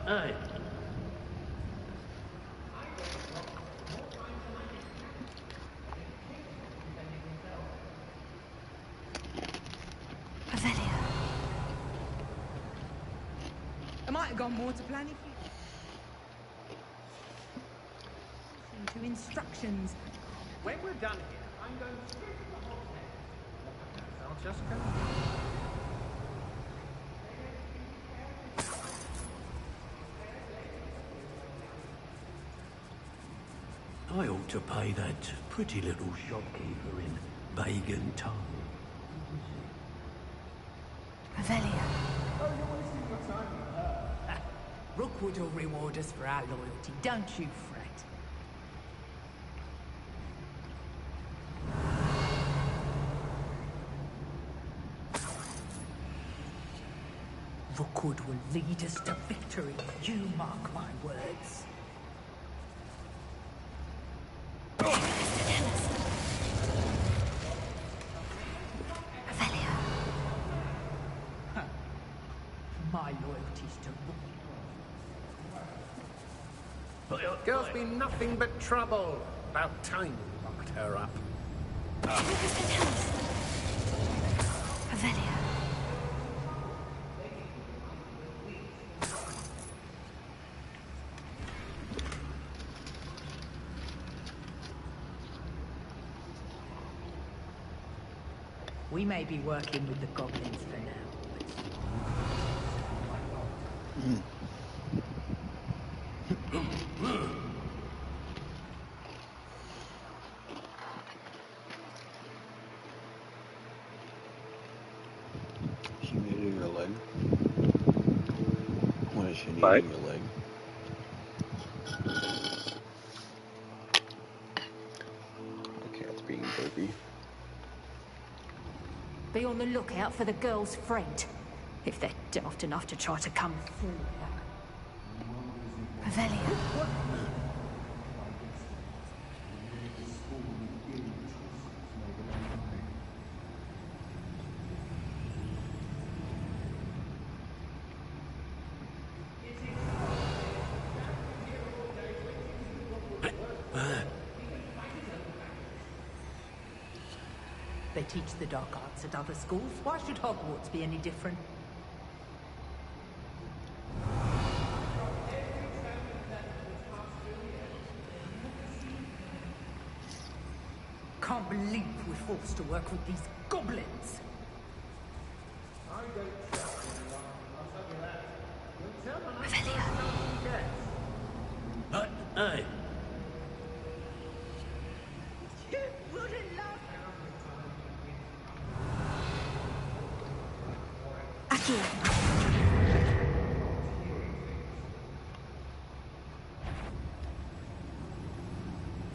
Hey. It might have gone more to plan if you... to instructions. When we're done here, I'm going straight to the hotel. I'll just go. I ought to pay that pretty little shopkeeper in Bagan Town. Revelio. Rookwood will reward us for our loyalty, don't you fret. Rookwood will lead us to victory, you mark my words. My loyalty's to Rookwood. Girl's been nothing but trouble. About time we locked her up. Revelio. We may be working with the goblins for now. She needed your leg. When is she needing What? your leg? The cat's being burpy. Be on the lookout for the girl's friend, if they're daft enough to try to come through. Revelio. They teach the dark arts at other schools. Why should Hogwarts be any different? Can't believe we're forced to work with these goblins. Hey.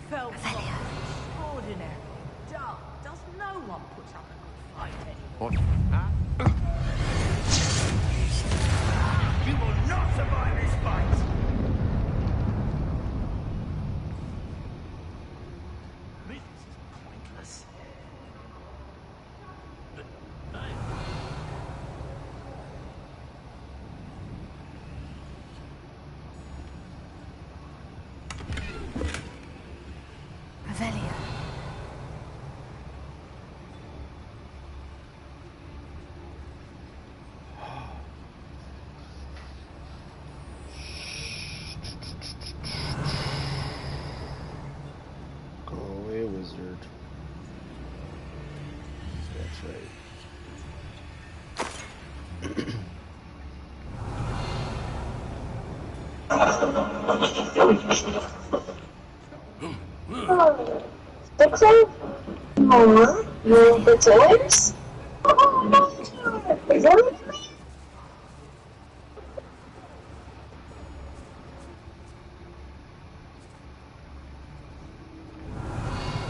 Felt extraordinary. Dark. Does no one put up a good fight anymore? You will not survive this fight! This is pointless. Revelio. concentrate. Fixing more with the toys? Is that what you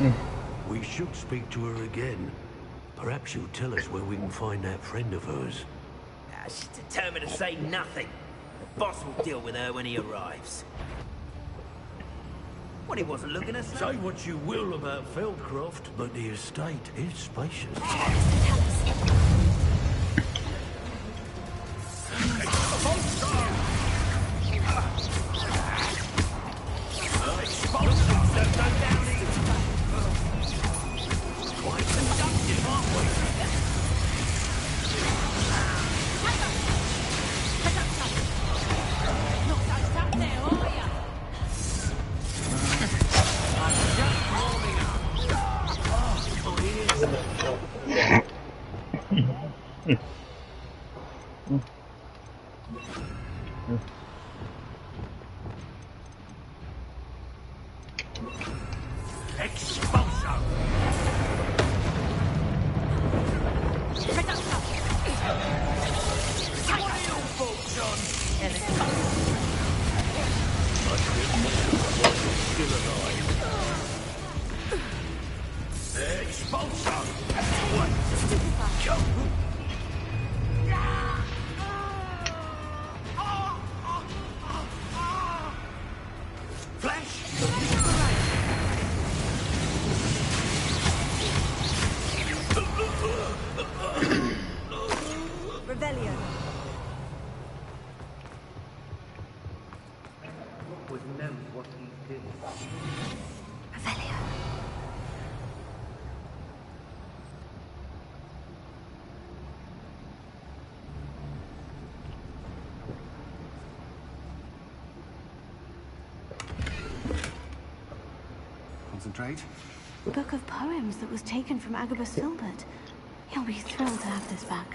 mean? We should speak to her again. Perhaps she'll tell us where we can find that friend of hers. She's determined to say nothing. The boss will deal with her when he arrives. What, he wasn't looking at us? Say what you will about Feldcroft, but the estate is spacious. Concentrate. Book of poems that was taken from Agabus Filbert. He'll be thrilled to have this back.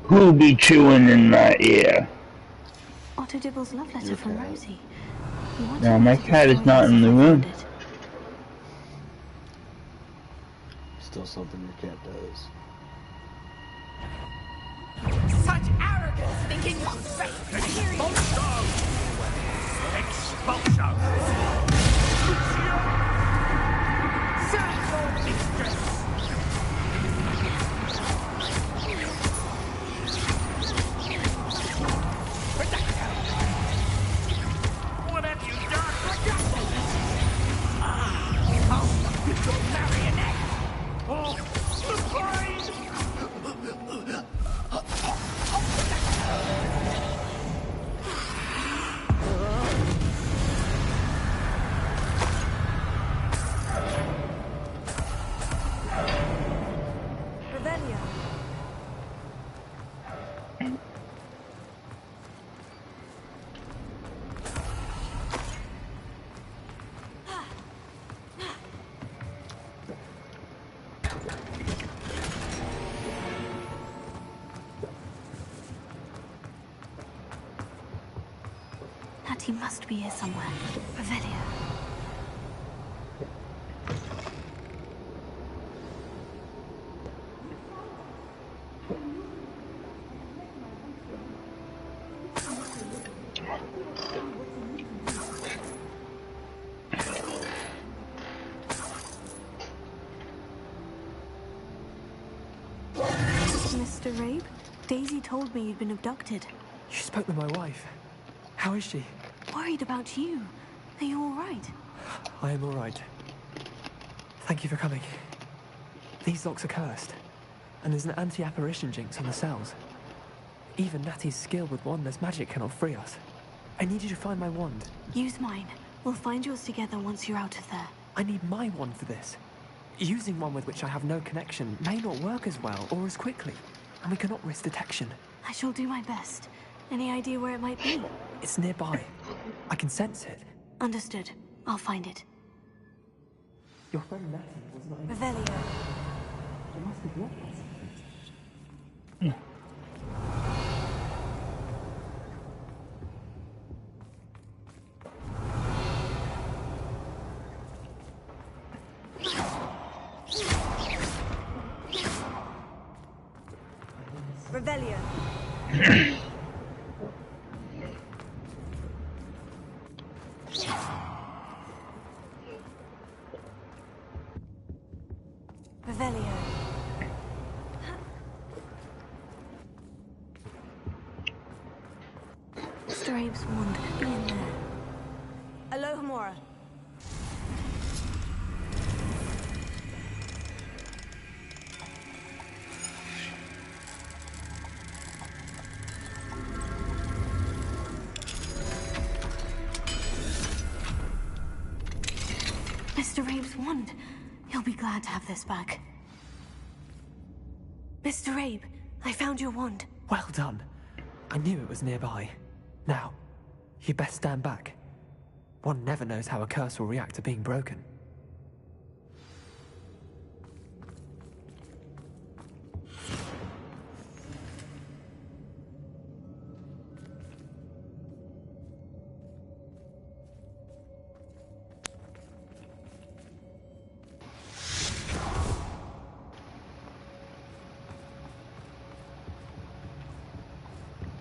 Who be chewing in my ear? Otto Dibble's love letter from Rosie. No, my cat is not in the room. Still something your cat does. Such arrogance, thinking you're superior. Expulso! Serve your mistress. What have you done? Oh, it's your marionette. Oh, surprise! Revelio. He must be here somewhere. Revelio. Mr. Rabe? Daisy told me you'd been abducted. You spoke with my wife. How is she? Worried about you. Are you all right? I am all right. Thank you for coming. These locks are cursed, and there's an anti-apparition jinx on the cells. Even Natty's skill with wandless magic cannot free us. I need you to find my wand. Use mine. We'll find yours together once you're out of there. I need my wand for this. Using one with which I have no connection may not work as well or as quickly, and we cannot risk detection. I shall do my best. Any idea where it might be? It's nearby. I can sense it. Understood. I'll find it. Your friend Natty was not able... Revelio. It must have blocked us. Revelio. Revelio. Mr. Abe's wand could be in there. Alohomora. Mr. Abe's wand. He'll be glad to have this back. Mr. Abe, I found your wand. Well done. I knew it was nearby. Now, you best stand back. One never knows how a curse will react to being broken.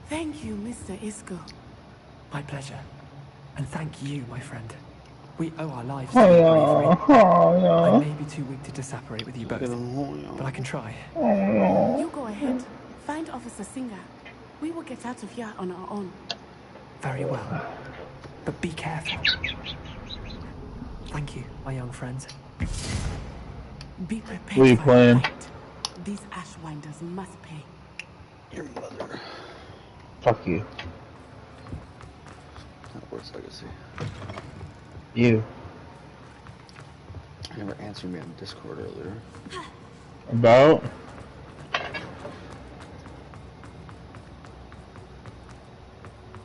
Thank you, Mr. Isco. My pleasure. And thank you, my friend. We owe our lives to your bravery. I may be too weak to disapparate with you both, but I can try. You go ahead. Find Officer Singer. We will get out of here on our own. Very well. But be careful. Thank you, my young friends. Be prepared. What are you playing? These Ashwinders must pay. Your mother. Fuck you. Hogwarts Legacy. You. You never answered me on Discord earlier. About?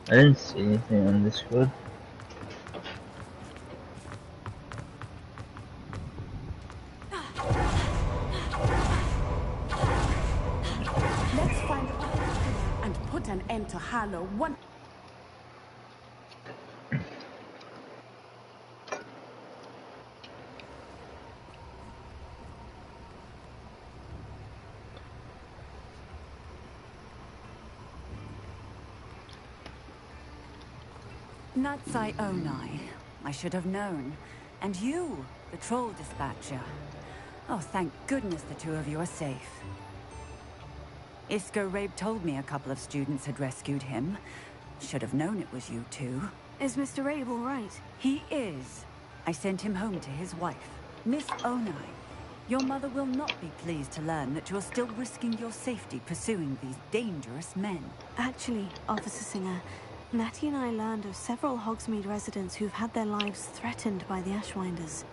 I didn't see anything on Discord. Let's find and put an end to Harlow one. Natsai Onai. I should have known. And you, the troll dispatcher. Oh, thank goodness the two of you are safe. Isco Rabe told me a couple of students had rescued him. Should have known it was you two. Is Mr. Rabe all right? He is. I sent him home to his wife, Miss Onai. Your mother will not be pleased to learn that you're still risking your safety pursuing these dangerous men. Actually, Officer Singer, Natty and I learned of several Hogsmeade residents who've had their lives threatened by the Ashwinders.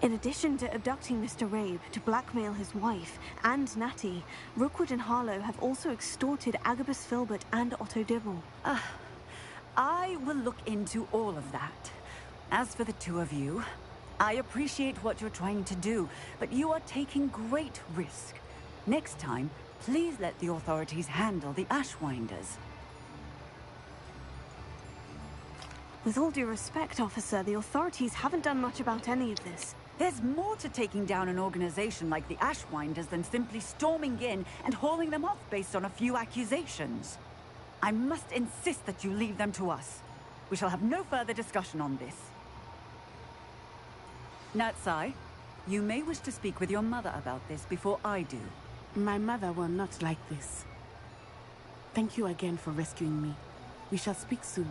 In addition to abducting Mr. Rabe to blackmail his wife and Natty, Rookwood and Harlow have also extorted Agabus Filbert and Otto Dibble. I will look into all of that. As for the two of you, I appreciate what you're trying to do, but you are taking great risk. Next time, please let the authorities handle the Ashwinders. With all due respect, officer, the authorities haven't done much about any of this. There's more to taking down an organization like the Ashwinders than simply storming in and hauling them off based on a few accusations. I must insist that you leave them to us. We shall have no further discussion on this. Natsai, you may wish to speak with your mother about this before I do. My mother will not like this. Thank you again for rescuing me. We shall speak soon.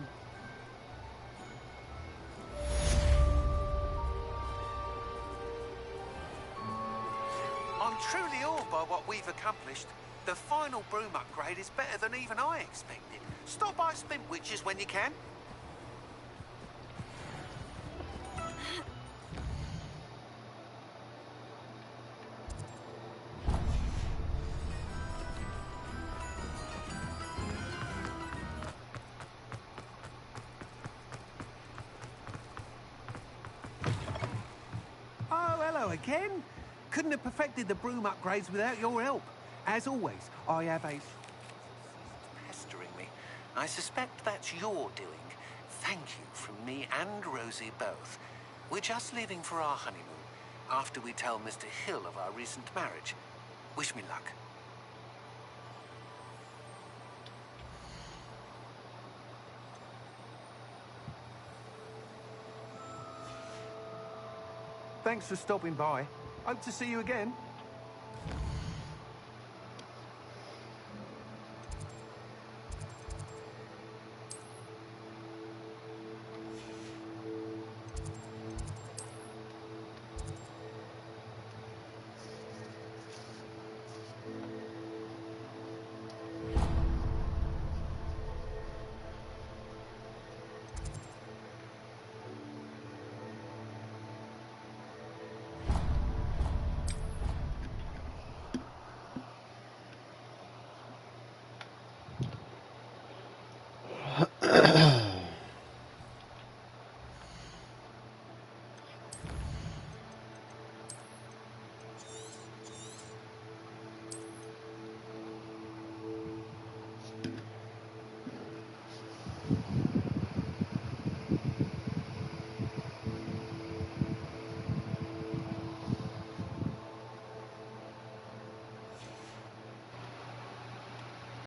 I'm truly awed by what we've accomplished. The final broom upgrade is better than even I expected. Stop by Spintwitches when you can. Oh, hello again. Couldn't have perfected the broom upgrades without your help. As always, I have a... pestering me. I suspect that's your doing. Thank you from me and Rosie both. We're just leaving for our honeymoon after we tell Mr. Hill of our recent marriage. Wish me luck. Thanks for stopping by. Hope to see you again.